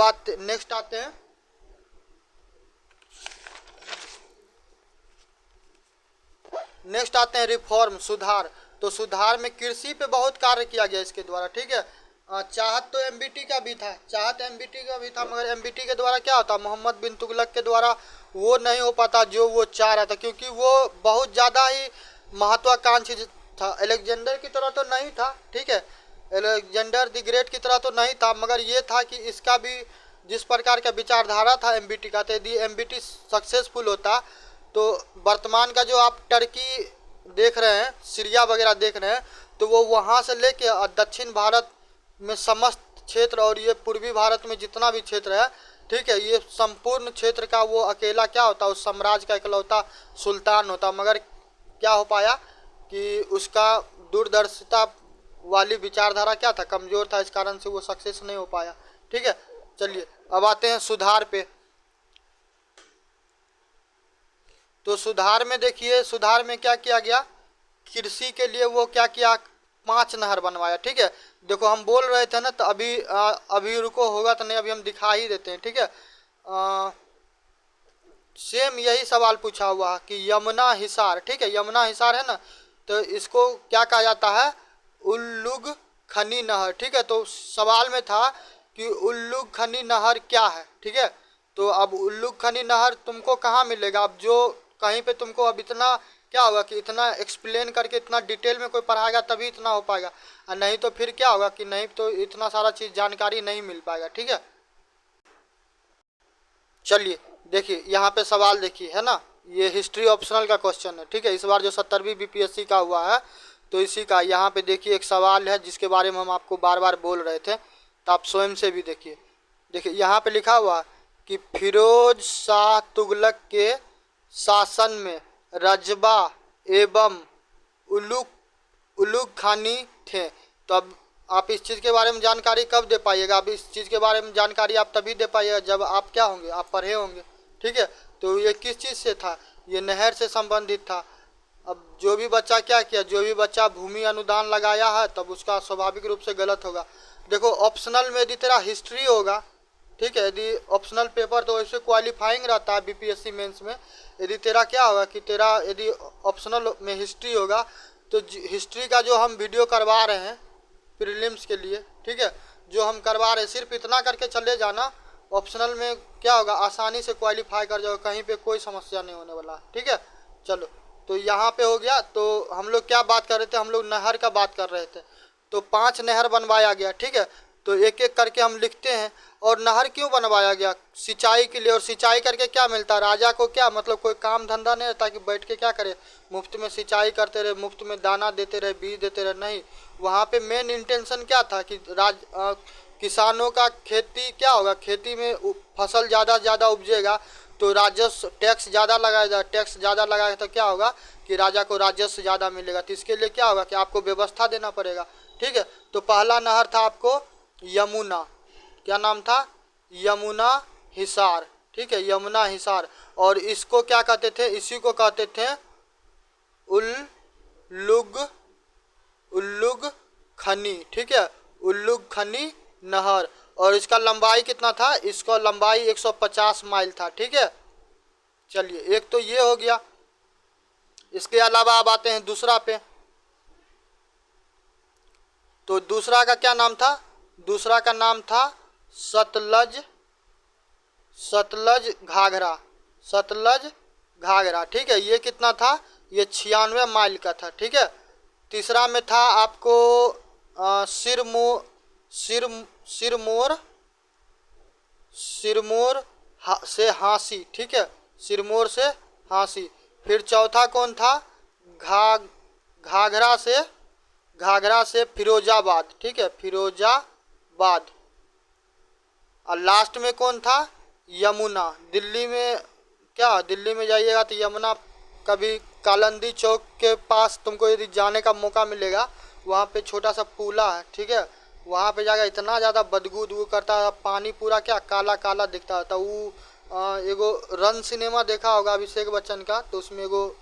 नेक्स्ट आते हैं, रिफॉर्म, सुधार। तो सुधार में कृषि पे बहुत कार्य किया गया इसके द्वारा, ठीक है। चाहत तो एमबीटी का भी था, चाहत एमबीटी का भी था, मगर एमबीटी के द्वारा क्या होता, मोहम्मद बिन तुगलक के द्वारा वो नहीं हो पाता जो वो चाह रहा था, क्योंकि वो बहुत ज़्यादा ही महत्वाकांक्षी था। अलेक्जेंडर की तरह तो नहीं था, ठीक है, अलेक्जेंडर द ग्रेट की तरह तो नहीं था, मगर ये था कि इसका भी जिस प्रकार का विचारधारा था एमबीटी का, तो यदि एमबीटी सक्सेसफुल होता तो वर्तमान का जो आप टर्की देख रहे हैं, सीरिया वगैरह देख रहे हैं, तो वो वहाँ से लेके दक्षिण भारत में समस्त क्षेत्र और ये पूर्वी भारत में जितना भी क्षेत्र है, ठीक है, ये संपूर्ण क्षेत्र का वो अकेला क्या होता, उस साम्राज्य का इकलौता सुल्तान होता। मगर क्या हो पाया कि उसका दूरदर्शिता वाली विचारधारा क्या था, कमजोर था, इस कारण से वो सक्सेस नहीं हो पाया। ठीक है, चलिए अब आते हैं सुधार पे। तो सुधार में देखिए, सुधार में क्या किया गया, कृषि के लिए वो क्या किया, 5 नहर बनवाया। ठीक है, देखो हम बोल रहे थे ना, तो अभी रुको, होगा तो नहीं, अभी हम दिखा ही देते हैं। ठीक है, सेम यही सवाल पूछा हुआ कि यमुना हिसार, ठीक है, यमुना हिसार है ना, तो इसको क्या कहा जाता है, उल्लुग खनी नहर। ठीक है, तो सवाल में था कि उल्लुग खनी नहर क्या है। ठीक है, तो अब उल्लुग खनी नहर तुमको कहाँ मिलेगा, अब जो कहीं पे तुमको अब इतना क्या होगा कि इतना एक्सप्लेन करके इतना डिटेल में कोई पढ़ाएगा तभी इतना हो पाएगा, और नहीं तो फिर क्या होगा कि नहीं तो इतना सारा चीज़ जानकारी नहीं मिल पाएगा। ठीक है, चलिए देखिए यहाँ पे सवाल देखिए, है ना, ये हिस्ट्री ऑप्शनल का क्वेश्चन है। ठीक है, इस बार जो 70वीं बीपीएससी का हुआ है, तो इसी का यहाँ पे देखिए एक सवाल है जिसके बारे में हम आपको बार बार बोल रहे थे, तो आप स्वयं से भी देखिए। देखिए यहाँ पे लिखा हुआ कि फिरोज शाह तुगलक के शासन में रजबा एवं उलुग उलुग खानी थे। तो अब आप इस चीज़ के बारे में जानकारी कब दे पाइएगा, अब इस चीज़ के बारे में जानकारी आप तभी दे पाइएगा जब आप क्या होंगे, आप पढ़े होंगे। ठीक है, तो ये किस चीज़ से था, ये नहर से संबंधित था। अब जो भी बच्चा क्या किया, जो भी बच्चा भूमि अनुदान लगाया है, तब उसका स्वाभाविक रूप से गलत होगा। देखो ऑप्शनल में यदि तेरा हिस्ट्री होगा, ठीक है, यदि ऑप्शनल पेपर तो वैसे क्वालिफाइंग रहता है बीपीएससी मेंस में, यदि तेरा क्या होगा कि तेरा यदि ऑप्शनल में हिस्ट्री होगा, तो हिस्ट्री का जो हम वीडियो करवा रहे हैं प्रीलिम्स के लिए, ठीक है, जो हम करवा रहे हैं, सिर्फ इतना करके चले जाना, ऑप्शनल में क्या होगा, आसानी से क्वालिफाई कर जाओगे, कहीं पे कोई समस्या नहीं होने वाला। ठीक है, चलो तो यहाँ पे हो गया। तो हम लोग क्या बात कर रहे थे, हम लोग नहर का बात कर रहे थे। तो 5 नहर बनवाया गया। ठीक है, तो एक एक करके हम लिखते हैं। और नहर क्यों बनवाया गया, सिंचाई के लिए। और सिंचाई करके क्या मिलता है राजा को, क्या मतलब कोई काम धंधा नहीं रहता कि बैठ के क्या करे, मुफ्त में सिंचाई करते रहे, मुफ्त में दाना देते रहे, बीज देते रहे, नहीं। वहाँ पे मेन इंटेंशन क्या था कि किसानों का खेती क्या होगा, खेती में फसल ज़्यादा से ज़्यादा उपजेगा तो राजस्व टैक्स ज़्यादा लगाया जाए, टैक्स ज़्यादा लगाएगा तो क्या होगा कि राजा को राजस्व ज़्यादा मिलेगा। तो इसके लिए क्या होगा कि आपको व्यवस्था देना पड़ेगा। ठीक है, तो पहला नहर था आपको यमुना, क्या नाम था, यमुना हिसार। ठीक है, यमुना हिसार। और इसको क्या कहते थे, इसी को कहते थे उल्लुग उल्लुग खनी। ठीक है, उल्लुग खनी नहर। और इसका लंबाई कितना था, इसका लंबाई 150 माइल था। ठीक है, चलिए एक तो ये हो गया। इसके अलावा अब आते हैं दूसरा पे। तो दूसरा का क्या नाम था, दूसरा का नाम था सतलज सतलज घाघरा, सतलज घाघरा। ठीक है, ये कितना था, ये 96 माइल का था। ठीक है, तीसरा में था आपको सिरमौर सिरमौर से हांसी। ठीक है, सिरमौर से हांसी। फिर चौथा कौन था, घाघरा से फिरोजाबाद। ठीक है, फिरोजाबाद। और लास्ट में कौन था, यमुना। दिल्ली में क्या, दिल्ली में जाइएगा तो यमुना, कभी कालंदी चौक के पास तुमको यदि जाने का मौका मिलेगा, वहाँ पे छोटा सा पुला है। ठीक है, वहाँ पे जाकर इतना ज़्यादा बदबू उदबू करता है, पानी पूरा क्या काला काला दिखता था। वो एगो रन सिनेमा देखा होगा अभिषेक बच्चन का, तो उसमें एगो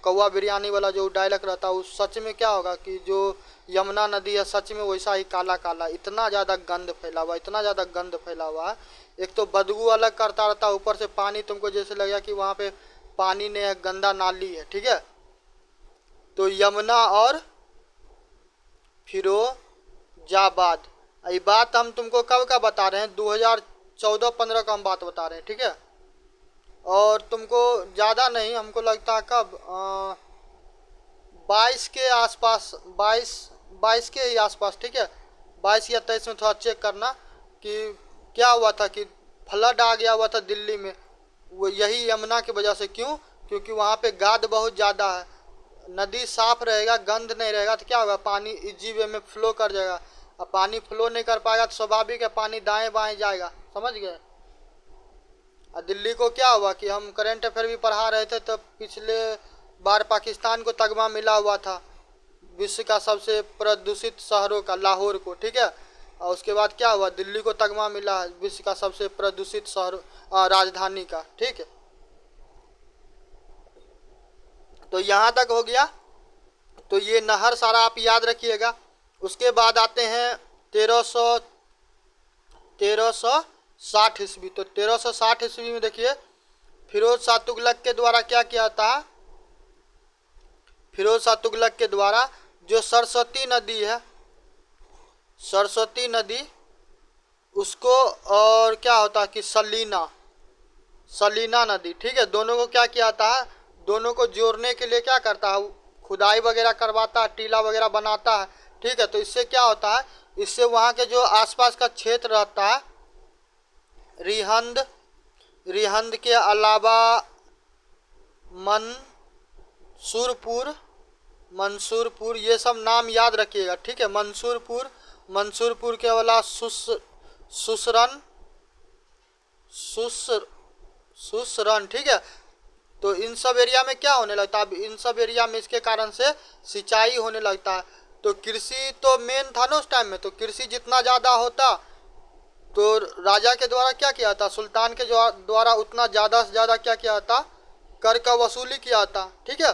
कौवा बिरयानी वाला जो डायलॉग रहता है, उस सच में क्या होगा कि जो यमुना नदी है सच में वैसा ही काला काला, इतना ज़्यादा गंद फैला हुआ, इतना ज़्यादा गंद फैला हुआ है। एक तो बदबू अलग करता रहता है, ऊपर से पानी तुमको जैसे लगेगा कि वहाँ पे पानी नहीं है, गंदा नाली है। ठीक है, तो यमुना और फिरोजाबाद, ये बात हम तुमको कब का बता रहे हैं, 2014-15 का हम बात बता रहे हैं, ठीक है। और तुमको ज़्यादा नहीं, हमको लगता है कब 22 के आसपास, 22 के ही आसपास, ठीक है। 22 या 23 में थोड़ा चेक करना कि क्या हुआ था कि फ्लड आ गया हुआ था दिल्ली में, वो यही यमुना की वजह से। क्यों? क्योंकि वहाँ पे गाद बहुत ज़्यादा है। नदी साफ रहेगा, गंद नहीं रहेगा तो क्या होगा, पानी इजी वे में फ्लो कर जाएगा। अब पानी फ्लो नहीं कर पाएगा तो स्वाभाविक है पानी दाएं बाएं जाएगा, समझ गए। और दिल्ली को क्या हुआ कि हम करंट अफेयर भी पढ़ा रहे थे तो पिछले बार पाकिस्तान को तगमा मिला हुआ था विश्व का सबसे प्रदूषित शहरों का, लाहौर को, ठीक है। और उसके बाद क्या हुआ, दिल्ली को तगमा मिला है विश्व का सबसे प्रदूषित शहर, राजधानी का, ठीक है। तो यहाँ तक हो गया। तो ये नहर सारा आप याद रखिएगा। उसके बाद आते हैं 1360 ईस्वी। तो 1360 ईस्वी में देखिए फिरोज शाह तुगलक के द्वारा क्या किया था, फिरोज शाह तुगलक के द्वारा जो सरस्वती नदी है, सरस्वती नदी उसको, और क्या होता है कि सलीना नदी, ठीक है, दोनों को क्या किया था, दोनों को जोड़ने के लिए क्या करता है, खुदाई वगैरह करवाता है, टीला वगैरह बनाता है, ठीक है। तो इससे क्या होता है, इससे वहाँ के जो आसपास का क्षेत्र रहता है, रिहंद के अलावा मंसूरपुर, ये सब नाम याद रखिएगा, ठीक है। मंसूरपुर के वाला सुसरन, ठीक है। तो इन सब एरिया में क्या होने लगता है, अब इन सब एरिया में इसके कारण से सिंचाई होने लगता है। तो कृषि तो मेन था ना उस टाइम में, तो कृषि जितना ज़्यादा होता तो राजा के द्वारा क्या किया था, सुल्तान के द्वारा उतना ज़्यादा से ज़्यादा क्या किया था, कर का वसूली किया था, ठीक है।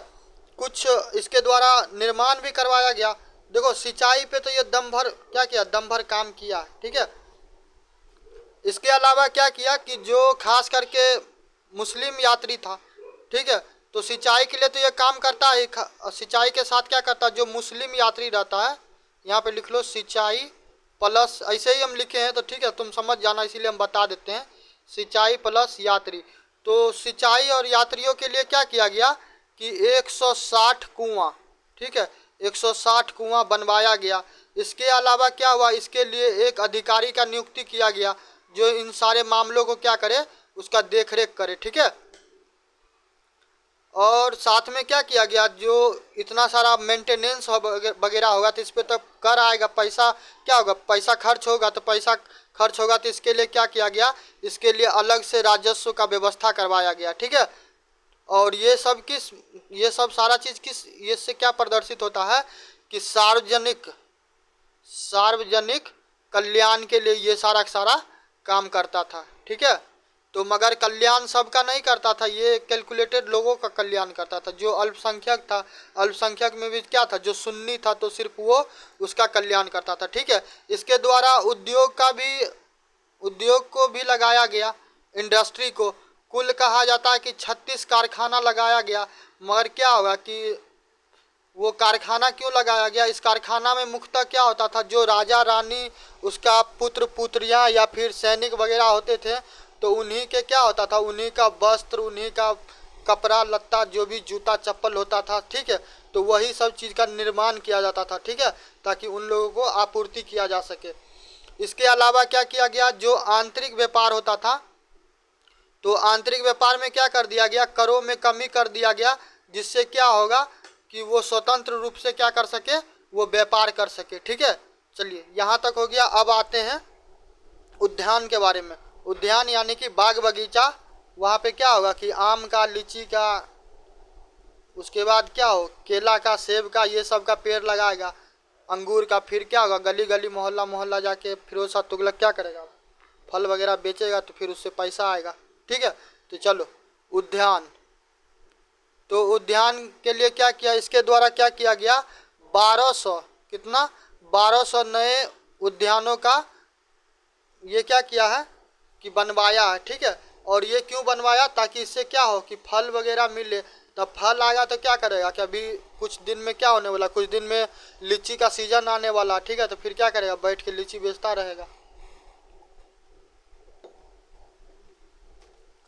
कुछ इसके द्वारा निर्माण भी करवाया गया। देखो सिंचाई पे तो ये दम भर क्या किया, दम भर काम किया, ठीक है। इसके अलावा क्या किया कि जो खास करके मुस्लिम यात्री था, ठीक है, तो सिंचाई के लिए तो ये काम करता है। सिंचाई के साथ क्या करता है, जो मुस्लिम यात्री रहता है, यहाँ पे लिख लो सिंचाई प्लस, ऐसे ही हम लिखे हैं तो ठीक है, तुम समझ जाना इसीलिए हम बता देते हैं, सिंचाई प्लस यात्री। तो सिंचाई और यात्रियों के लिए क्या किया गया कि 160 कुआं, ठीक है, 160 कुआं बनवाया गया। इसके अलावा क्या हुआ, इसके लिए एक अधिकारी का नियुक्ति किया गया जो इन सारे मामलों को क्या करे, उसका देखरेख करे, ठीक है। और साथ में क्या किया गया, जो इतना सारा मेंटेनेंस वगैरह होगा तो इस पर तो कर आएगा, पैसा क्या होगा, पैसा खर्च होगा तो इसके लिए क्या किया गया, इसके लिए अलग से राजस्व का व्यवस्था करवाया गया, ठीक है। और ये सब सारा चीज़ इससे क्या प्रदर्शित होता है कि सार्वजनिक कल्याण के लिए ये सारा काम करता था, ठीक है। तो मगर कल्याण सबका नहीं करता था, ये कैलकुलेटेड लोगों का कल्याण करता था। जो अल्पसंख्यक था, अल्पसंख्यक में भी क्या था, जो सुन्नी था तो सिर्फ वो उसका कल्याण करता था, ठीक है। इसके द्वारा उद्योग को भी लगाया गया, इंडस्ट्री को। कुल कहा जाता है कि 36 कारखाना लगाया गया। मगर क्या होगा कि वो कारखाना क्यों लगाया गया, इस कारखाना में मुख्यतः क्या होता था, जो राजा रानी, उसका पुत्र पुत्रियां या फिर सैनिक वगैरह होते थे, तो उन्हीं के क्या होता था, उन्हीं का वस्त्र, उन्हीं का कपड़ा लत्ता, जो भी जूता चप्पल होता था, ठीक है, तो वही सब चीज़ का निर्माण किया जाता था, ठीक है, ताकि उन लोगों को आपूर्ति किया जा सके। इसके अलावा क्या किया गया, जो आंतरिक व्यापार होता था, तो आंतरिक व्यापार में क्या कर दिया गया, करों में कमी कर दिया गया, जिससे क्या होगा कि वो स्वतंत्र रूप से क्या कर सके, वो व्यापार कर सके, ठीक है। चलिए यहाँ तक हो गया। अब आते हैं उद्यान के बारे में। उद्यान यानी कि बाग बगीचा। वहाँ पे क्या होगा कि आम का, लीची का, उसके बाद क्या हो, केला का, सेब का, ये सब का पेड़ लगाएगा, अंगूर का। फिर क्या होगा, गली गली मोहल्ला मोहल्ला जाके फिरोज शाह तुगलक क्या करेगा, फल वगैरह बेचेगा, तो फिर उससे पैसा आएगा, ठीक है। तो चलो उद्यान, तो उद्यान के लिए क्या किया, इसके द्वारा क्या किया गया, 1200 कितना, 1200 नए उद्यानों का ये क्या किया है कि बनवाया है, ठीक है। और ये क्यों बनवाया, ताकि इससे क्या हो कि फल वगैरह मिले। तब फल आएगा तो क्या करेगा कि अभी कुछ दिन में क्या होने वाला, कुछ दिन में लीची का सीजन आने वाला, ठीक है। तो फिर क्या करेगा, बैठ के लीची बेचता रहेगा।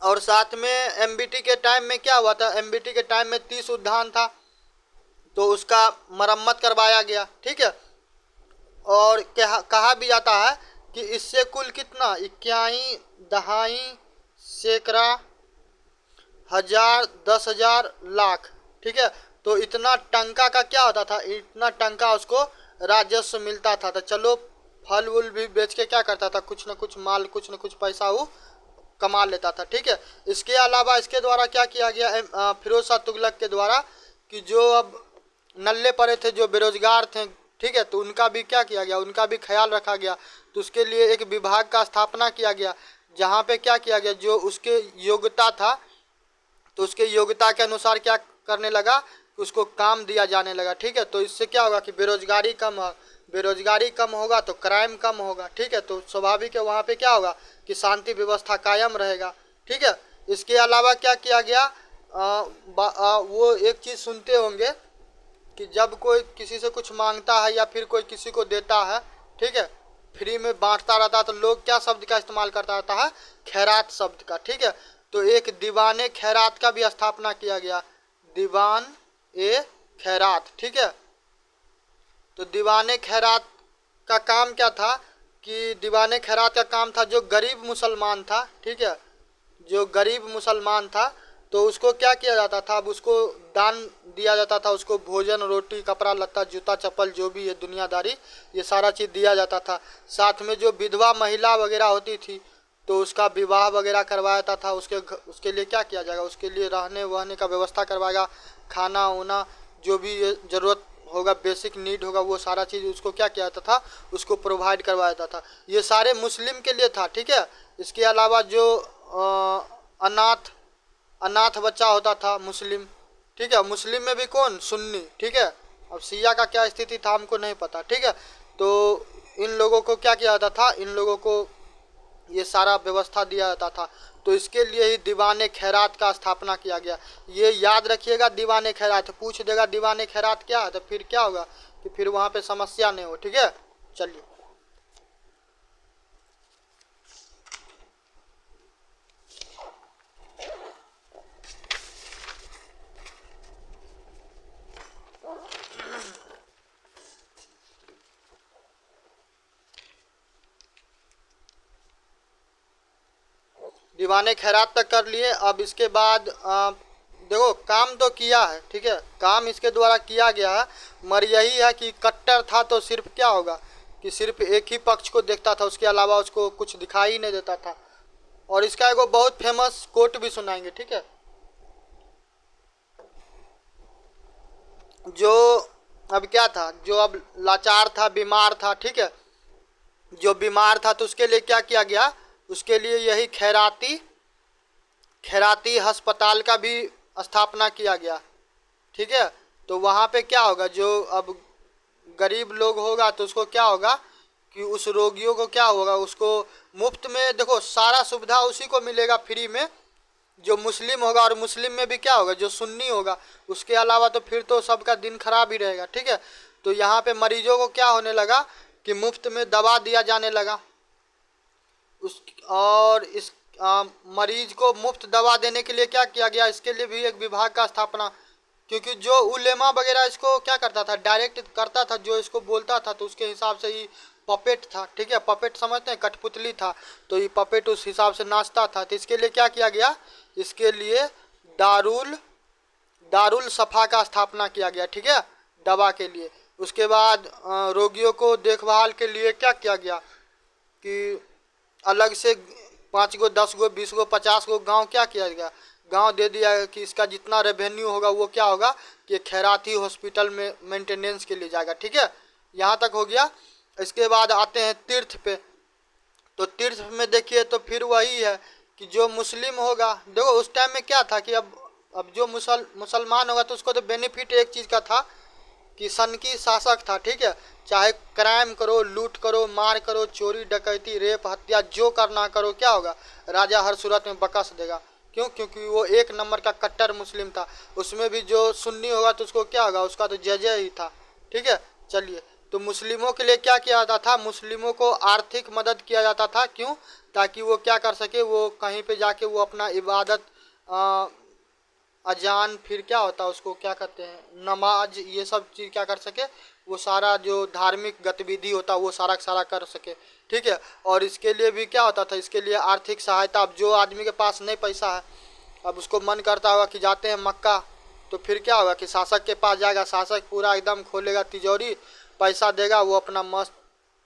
और साथ में एमबीटी के टाइम में क्या हुआ था, एमबीटी के टाइम में 30 उद्यान था, तो उसका मरम्मत करवाया गया, ठीक है। और कहा भी जाता है कि इससे कुल कितना 21 दहाई सैकड़ा हजार 10,000 लाख, ठीक है। तो इतना टंका का क्या होता था, इतना टंका उसको राजस्व मिलता था। तो चलो फल वूल भी बेच के क्या करता था, कुछ न कुछ माल, कुछ न कुछ पैसा वो कमा लेता था, ठीक है। इसके अलावा इसके द्वारा क्या किया गया, फिरोज शाह तुगलक के द्वारा, कि जो अब नल्ले पड़े थे, जो बेरोजगार थे, ठीक है, तो उनका भी क्या किया गया, उनका भी ख्याल रखा गया। तो उसके लिए एक विभाग का स्थापना किया गया, जहाँ पे क्या किया गया, जो उसके योग्यता था, तो उसके योग्यता के अनुसार क्या करने लगा, उसको काम दिया जाने लगा, ठीक है। तो इससे क्या होगा कि बेरोजगारी कम, बेरोजगारी कम होगा तो क्राइम कम होगा, ठीक है। तो स्वाभाविक है वहाँ पे क्या होगा कि शांति व्यवस्था कायम रहेगा, ठीक है। इसके अलावा क्या किया गया, वो एक चीज़ सुनते होंगे कि जब कोई किसी से कुछ मांगता है या फिर कोई किसी को देता है, ठीक है, फ्री में बांटता रहता है, तो लोग क्या शब्द का इस्तेमाल करता रहता है, खैरात शब्द का, ठीक है। तो एक दीवाने खैरात का भी स्थापना किया गया, दीवान ए खैरात, ठीक है। तो दीवाने खैरात का काम क्या था, कि दीवाने खैरात का काम था, जो गरीब मुसलमान था, ठीक है, जो गरीब मुसलमान था, तो उसको क्या किया जाता था, अब उसको दान दिया जाता था, उसको भोजन, रोटी, कपड़ा लत्ता, जूता चप्पल, जो भी है दुनियादारी, ये सारा चीज़ दिया जाता था। साथ में जो विधवा महिला वगैरह होती थी, तो उसका विवाह वगैरह करवाया जाता था। उसके लिए क्या किया जाएगा, उसके लिए रहने वहने का व्यवस्था करवाएगा, खाना वाना जो भी ज़रूरत होगा, बेसिक नीड होगा, वो सारा चीज़ उसको क्या किया जाता था, उसको प्रोवाइड करवाया जाता था। ये सारे मुस्लिम के लिए था, ठीक है। इसके अलावा जो अनाथ बच्चा होता था मुस्लिम, ठीक है, मुस्लिम में भी कौन, सुन्नी, ठीक है। अब सिया का क्या स्थिति था हमको नहीं पता, ठीक है। तो इन लोगों को क्या किया जाता था, इन लोगों को ये सारा व्यवस्था दिया जाता था। तो इसके लिए ही दीवाने खैरात का स्थापना किया गया। ये याद रखिएगा, दीवाने खैरात पूछ देगा दीवाने खैरात क्या है, तो फिर क्या होगा कि फिर वहाँ पे समस्या नहीं हो, ठीक है। चलिए, दीवाने खैरात तक कर लिए। अब इसके बाद देखो काम तो किया है, ठीक है, काम इसके द्वारा किया गया है, मगर यही है कि कट्टर था तो सिर्फ क्या होगा कि सिर्फ एक ही पक्ष को देखता था, उसके अलावा उसको कुछ दिखाई ही नहीं देता था। और इसका एगो बहुत फेमस कोट भी सुनाएंगे, ठीक है। जो अब क्या था, जो अब लाचार था, बीमार था, ठीक है, जो बीमार था, तो उसके लिए क्या किया गया, उसके लिए यही खैराती अस्पताल का भी स्थापना किया गया, ठीक है। तो वहाँ पे क्या होगा, जो अब गरीब लोग होगा तो उसको क्या होगा कि उस रोगियों को क्या होगा, उसको मुफ्त में, देखो सारा सुविधा उसी को मिलेगा फ्री में, जो मुस्लिम होगा। और मुस्लिम में भी क्या होगा, जो सुन्नी होगा, उसके अलावा तो फिर तो सबका दिन खराब ही रहेगा, ठीक है। तो यहाँ पे मरीजों को क्या होने लगा कि मुफ्त में दवा दिया जाने लगा उस, और इस मरीज को मुफ्त दवा देने के लिए क्या किया गया, इसके लिए भी एक विभाग का स्थापना, क्योंकि जो उलेमा वगैरह इसको क्या करता था, डायरेक्ट करता था, जो इसको बोलता था तो उसके हिसाब से ही पपेट था, ठीक है, पपेट समझते हैं, कठपुतली था, तो ये पपेट उस हिसाब से नाचता था। तो इसके लिए क्या किया गया, इसके लिए दारुल सफ़ा का स्थापना किया गया, ठीक है, दवा के लिए। उसके बाद रोगियों को देखभाल के लिए क्या किया गया कि अलग से 5 गो 10 गो 20 गो 50 गो गांव क्या किया गया, गांव दे दिया कि इसका जितना रेवेन्यू होगा वो क्या होगा कि खैराती हॉस्पिटल में मेंटेनेंस के लिए जाएगा, ठीक है। यहाँ तक हो गया। इसके बाद आते हैं तीर्थ पे। तो तीर्थ में देखिए तो फिर वही है कि जो मुस्लिम होगा, देखो उस टाइम में क्या था कि अब जो मुसलमान होगा तो उसको तो बेनिफिट एक चीज़ का था कि सनकी शासक था, ठीक है। चाहे क्राइम करो, लूट करो, मार करो, चोरी डकैती, रेप, हत्या, जो करना करो, क्या होगा, राजा हर सूरत में बकस देगा। क्यों? क्योंकि वो एक नंबर का कट्टर मुस्लिम था। उसमें भी जो सुन्नी होगा तो उसको क्या होगा, उसका तो जय ही था, ठीक है। चलिए, तो मुस्लिमों के लिए क्या किया जाता था, मुस्लिमों को आर्थिक मदद किया जाता था। क्यों? ताकि वो क्या कर सके, वो कहीं पे जाके वो अपना इबादत, अजान, फिर क्या होता है उसको क्या कहते हैं, नमाज, ये सब चीज़ क्या कर सके, वो सारा जो धार्मिक गतिविधि होता है वो सारा सारा कर सके, ठीक है। और इसके लिए भी क्या होता था, इसके लिए आर्थिक सहायता। अब जो आदमी के पास नहीं पैसा है, अब उसको मन करता होगा कि जाते हैं मक्का, तो फिर क्या होगा कि शासक के पास जाएगा, शासक पूरा एकदम खोलेगा तिजोरी, पैसा देगा, वो अपना मस्त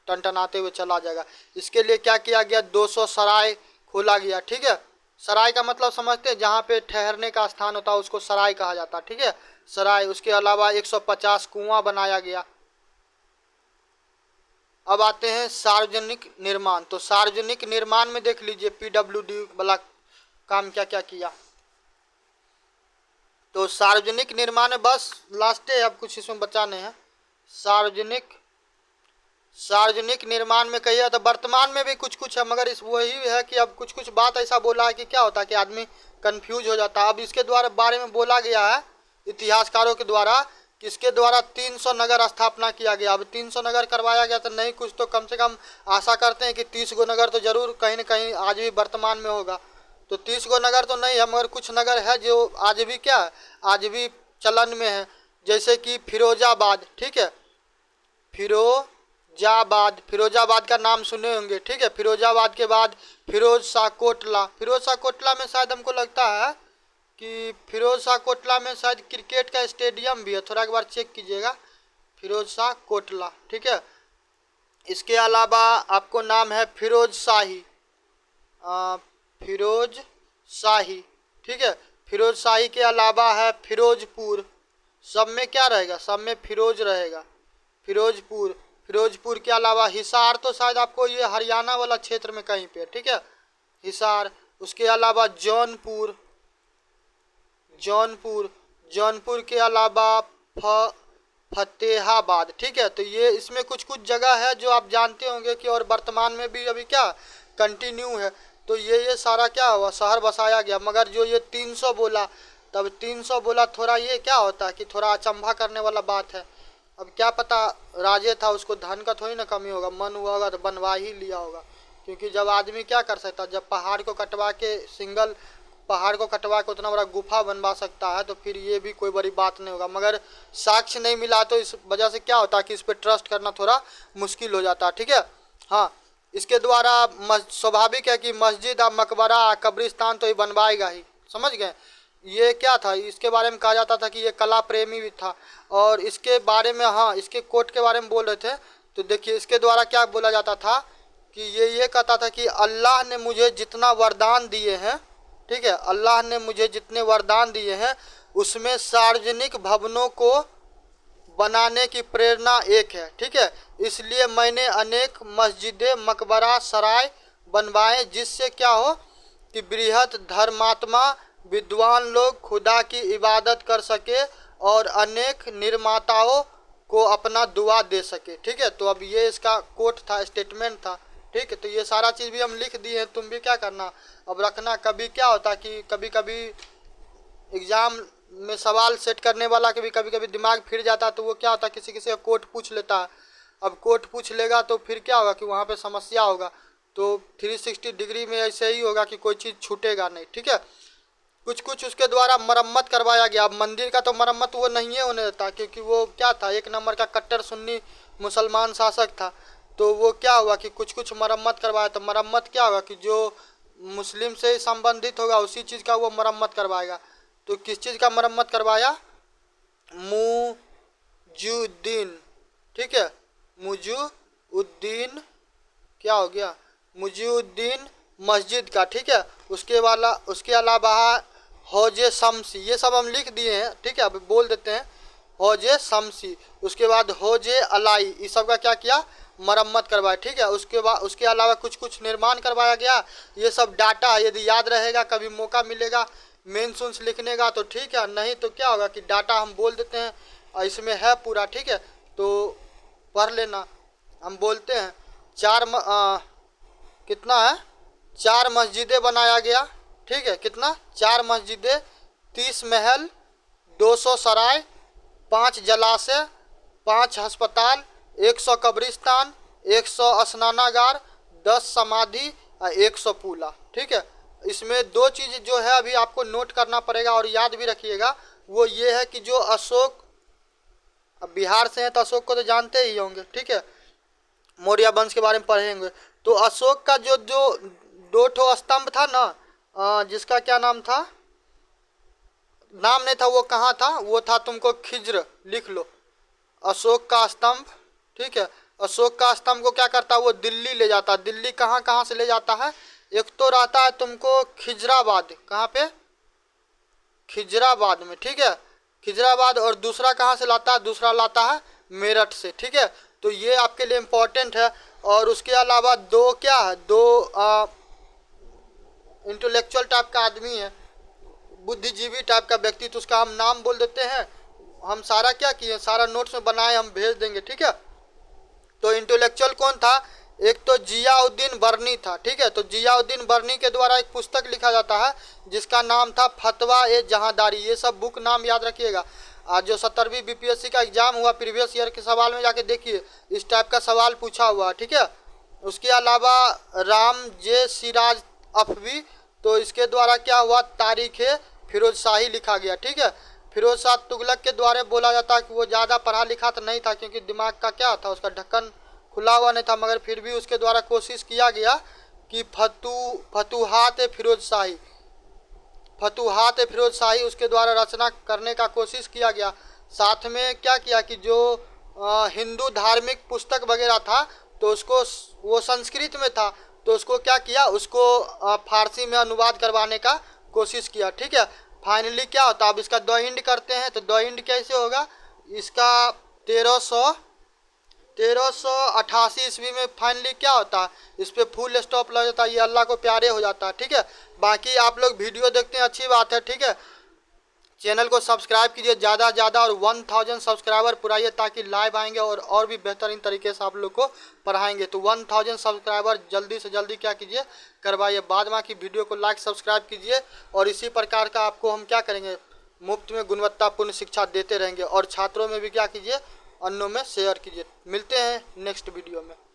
टनटनाते हुए चला जाएगा। इसके लिए क्या किया गया, 200 सराय खोला गया, ठीक है। सराय का मतलब समझते हैं, जहाँ पे ठहरने का स्थान होता है उसको सराय कहा जाता है, ठीक है, सराय। उसके अलावा 150 कुआं बनाया गया। अब आते हैं सार्वजनिक निर्माण। तो सार्वजनिक निर्माण में देख लीजिए पीडब्ल्यूडी वाला काम क्या क्या किया। तो सार्वजनिक निर्माण में बस लास्ट है, अब कुछ इसमें बचा नहीं है। सार्वजनिक निर्माण में कहिए तो वर्तमान में भी कुछ कुछ है, मगर इस वही है कि अब कुछ कुछ बात ऐसा बोला है कि क्या होता है कि आदमी कंफ्यूज हो जाता है। अब इसके द्वारा बारे में बोला गया है इतिहासकारों के द्वारा कि इसके द्वारा 300 नगर स्थापना किया गया। अब 300 नगर करवाया गया तो नहीं, कुछ तो कम से कम आशा करते हैं कि 30 गो नगर तो जरूर कहीं न कहीं आज भी वर्तमान में होगा। तो 30 गो नगर तो नहीं है, मगर कुछ नगर है जो आज भी क्या है, आज भी चलन में है। जैसे कि फिरोजाबाद, ठीक है, फिरोजाबाद का नाम सुने होंगे, ठीक है। फिरोजाबाद के बाद फिरोज शाह कोटला। फिरोज शाह कोटला में शायद हमको लगता है कि फिरोज शाह कोटला में शायद क्रिकेट का स्टेडियम भी है, थोड़ा एक बार चेक कीजिएगा। फिरोज शाह कोटला, ठीक है। इसके अलावा आपको नाम है फिरोज शाही, फिरोज शाही, ठीक है। फिरोज शाही के अलावा है फिरोजपुर। सब में क्या रहेगा, सब में फिरोज रहेगा, फिरोजपुर के अलावा हिसार, तो शायद आपको ये हरियाणा वाला क्षेत्र में कहीं पे, ठीक है, हिसार। उसके अलावा जौनपुर के अलावा फतेहाबाद, ठीक है। तो ये इसमें कुछ कुछ जगह है जो आप जानते होंगे कि और वर्तमान में भी अभी क्या कंटिन्यू है। तो ये सारा क्या हुआ, शहर बसाया गया। मगर जो ये 300 बोला, तब 300 बोला, थोड़ा ये क्या होता है कि थोड़ा अचंभा करने वाला बात है। अब क्या पता, राजे था, उसको धन का थोड़ी ना कमी होगा, मन हुआ होगा तो बनवा ही लिया होगा। क्योंकि जब आदमी क्या कर सकता, जब पहाड़ को कटवा के सिंगल पहाड़ को कटवा के उतना बड़ा गुफा बनवा सकता है, तो फिर ये भी कोई बड़ी बात नहीं होगा। मगर साक्ष्य नहीं मिला तो इस वजह से क्या होता है कि इस पर ट्रस्ट करना थोड़ा मुश्किल हो जाता है, ठीक है। हाँ, इसके द्वारा स्वाभाविक है कि मस्जिद, मकबरा, कब्रिस्तान तो ये बनवाएगा ही, समझ गए। ये क्या था, इसके बारे में कहा जाता था कि ये कला प्रेमी भी था। और इसके बारे में, हाँ, इसके कोट के बारे में बोल रहे थे, तो देखिए इसके द्वारा क्या बोला जाता था कि ये कहता था कि अल्लाह ने मुझे जितना वरदान दिए हैं, ठीक है, अल्लाह ने मुझे जितने वरदान दिए हैं उसमें सार्वजनिक भवनों को बनाने की प्रेरणा एक है, ठीक है। इसलिए मैंने अनेक मस्जिदें, मकबरा, सराय बनवाए, जिससे क्या हो कि बृहत धर्मात्मा विद्वान लोग खुदा की इबादत कर सके और अनेक निर्माताओं को अपना दुआ दे सके, ठीक है। तो अब ये इसका कोट था, स्टेटमेंट था, ठीक है। तो ये सारा चीज़ भी हम लिख दिए हैं, तुम भी क्या करना अब रखना। कभी क्या होता कि कभी कभी एग्ज़ाम में सवाल सेट करने वाला के भी कभी कभी दिमाग फिर जाता, तो वो क्या होता किसी किसी का कोट पूछ लेता है। अब कोट पूछ लेगा तो फिर क्या होगा कि वहाँ पे समस्या होगा। तो 360 डिग्री में ऐसे ही होगा कि कोई चीज़ छूटेगा नहीं, ठीक है। कुछ कुछ उसके द्वारा मरम्मत करवाया गया। अब मंदिर का तो मरम्मत वो नहीं होने देता, क्योंकि वो क्या था, एक नंबर का कट्टर सुन्नी मुसलमान शासक था। तो वो क्या हुआ कि कुछ कुछ मरम्मत करवाया। तो मरम्मत क्या होगा कि जो मुस्लिम से संबंधित होगा उसी चीज़ का वो मरम्मत करवाएगा। तो किस चीज़ का मरम्मत करवाया, मुजुद्दीन, ठीक है, मुजुद्दीन, क्या हो गया, मुजुद्दीन मस्जिद का, ठीक है। उसके अलावा हौजे शमसी, ये सब हम लिख दिए हैं, ठीक है। अब बोल देते हैं हौजे शमसी। उसके बाद हौजे अलाई, इस सब का क्या किया, मरम्मत करवाया, ठीक है। उसके अलावा कुछ कुछ निर्माण करवाया गया। ये सब डाटा है, यदि याद रहेगा, कभी मौका मिलेगा मेंशंस लिखने का तो ठीक है, नहीं तो क्या होगा कि डाटा हम बोल देते हैं और इसमें है पूरा, ठीक है, तो पढ़ लेना। हम बोलते हैं कितना है, 4 मस्जिदें बनाया गया, ठीक है, कितना, 4 मस्जिदें, 30 महल, 200 सराय, 5 जलाशय, 5 अस्पताल, 100 कब्रिस्तान, 100 स्नानागार, 10 समाधि और 100 पुला, ठीक है। इसमें 2 चीज़ जो है अभी आपको नोट करना पड़ेगा और याद भी रखिएगा, वो ये है कि जो अशोक, अब बिहार से हैं तो अशोक को तो जानते ही होंगे, ठीक है, मौर्य वंश के बारे में पढ़ेंगे। तो अशोक का जो जो 2 ठो स्तंभ था ना, जिसका क्या नाम था, नाम नहीं था, वो कहाँ था, वो था, तुमको खिज्र, लिख लो, अशोक का स्तंभ, ठीक है। अशोक का स्तंभ को क्या करता है, वो दिल्ली ले जाता है। दिल्ली कहाँ कहाँ से ले जाता है, एक तो रहता है तुमको खिजराबाद, कहाँ पे, खिजराबाद में, ठीक है, खिजराबाद, और दूसरा कहाँ से लाता है, दूसरा लाता है मेरठ से, ठीक है। तो ये आपके लिए इम्पोर्टेंट है। और उसके अलावा 2 क्या है, 2 इंटेलेक्चुअल टाइप का आदमी है, बुद्धिजीवी टाइप का व्यक्ति, तो उसका हम नाम बोल देते हैं। हम सारा क्या किए, सारा नोट्स में बनाए, हम भेज देंगे, ठीक है। तो इंटेलेक्चुअल कौन था, एक तो जियाउद्दीन बर्नी था, ठीक है। तो जियाउद्दीन बर्नी के द्वारा एक पुस्तक लिखा जाता है जिसका नाम था फतवा ए जहांदारी। ये सब बुक नाम याद रखिएगा। आज जो 17वीं बीपीएससी का एग्जाम हुआ, प्रीवियस ईयर के सवाल में जाके देखिए, इस टाइप का सवाल पूछा हुआ, ठीक है। उसके अलावा राम जे सिराज अफवी, तो इसके द्वारा क्या हुआ, तारीख फिरोज शाही लिखा गया, ठीक है। फिरोज शाह तुगलक के द्वारा बोला जाता है कि वो ज़्यादा पढ़ा लिखा तो नहीं था, क्योंकि दिमाग का क्या था, उसका ढक्कन खुला हुआ नहीं था, मगर फिर भी उसके द्वारा कोशिश किया गया कि फतूहात फिरोज शाही उसके द्वारा रचना करने का कोशिश किया गया। साथ में क्या किया कि जो हिंदू धार्मिक पुस्तक वगैरह था, तो उसको, वो संस्कृत में था, तो उसको क्या किया, उसको फारसी में अनुवाद करवाने का कोशिश किया, ठीक है। फाइनली क्या होता है, अब इसका द हिंद करते हैं, तो द हिंद कैसे होगा, इसका 1388 ईस्वी में फाइनली क्या होता है, इस पर फुल स्टॉप लग जाता है, ये अल्लाह को प्यारे हो जाता है, ठीक है। बाकी आप लोग वीडियो देखते हैं, अच्छी बात है, ठीक है। चैनल को सब्सक्राइब कीजिए ज़्यादा से ज़्यादा, और 1000 सब्सक्राइबर पुराइए, ताकि लाइव आएंगे और भी बेहतरीन तरीके से आप लोग को पढ़ाएंगे। तो 1000 सब्सक्राइबर जल्दी से जल्दी क्या कीजिए, करवाइए। बाद में की वीडियो को लाइक सब्सक्राइब कीजिए, और इसी प्रकार का आपको हम क्या करेंगे, मुफ्त में गुणवत्तापूर्ण शिक्षा देते रहेंगे। और छात्रों में भी क्या कीजिए, अन्यों में शेयर कीजिए। मिलते हैं नेक्स्ट वीडियो में।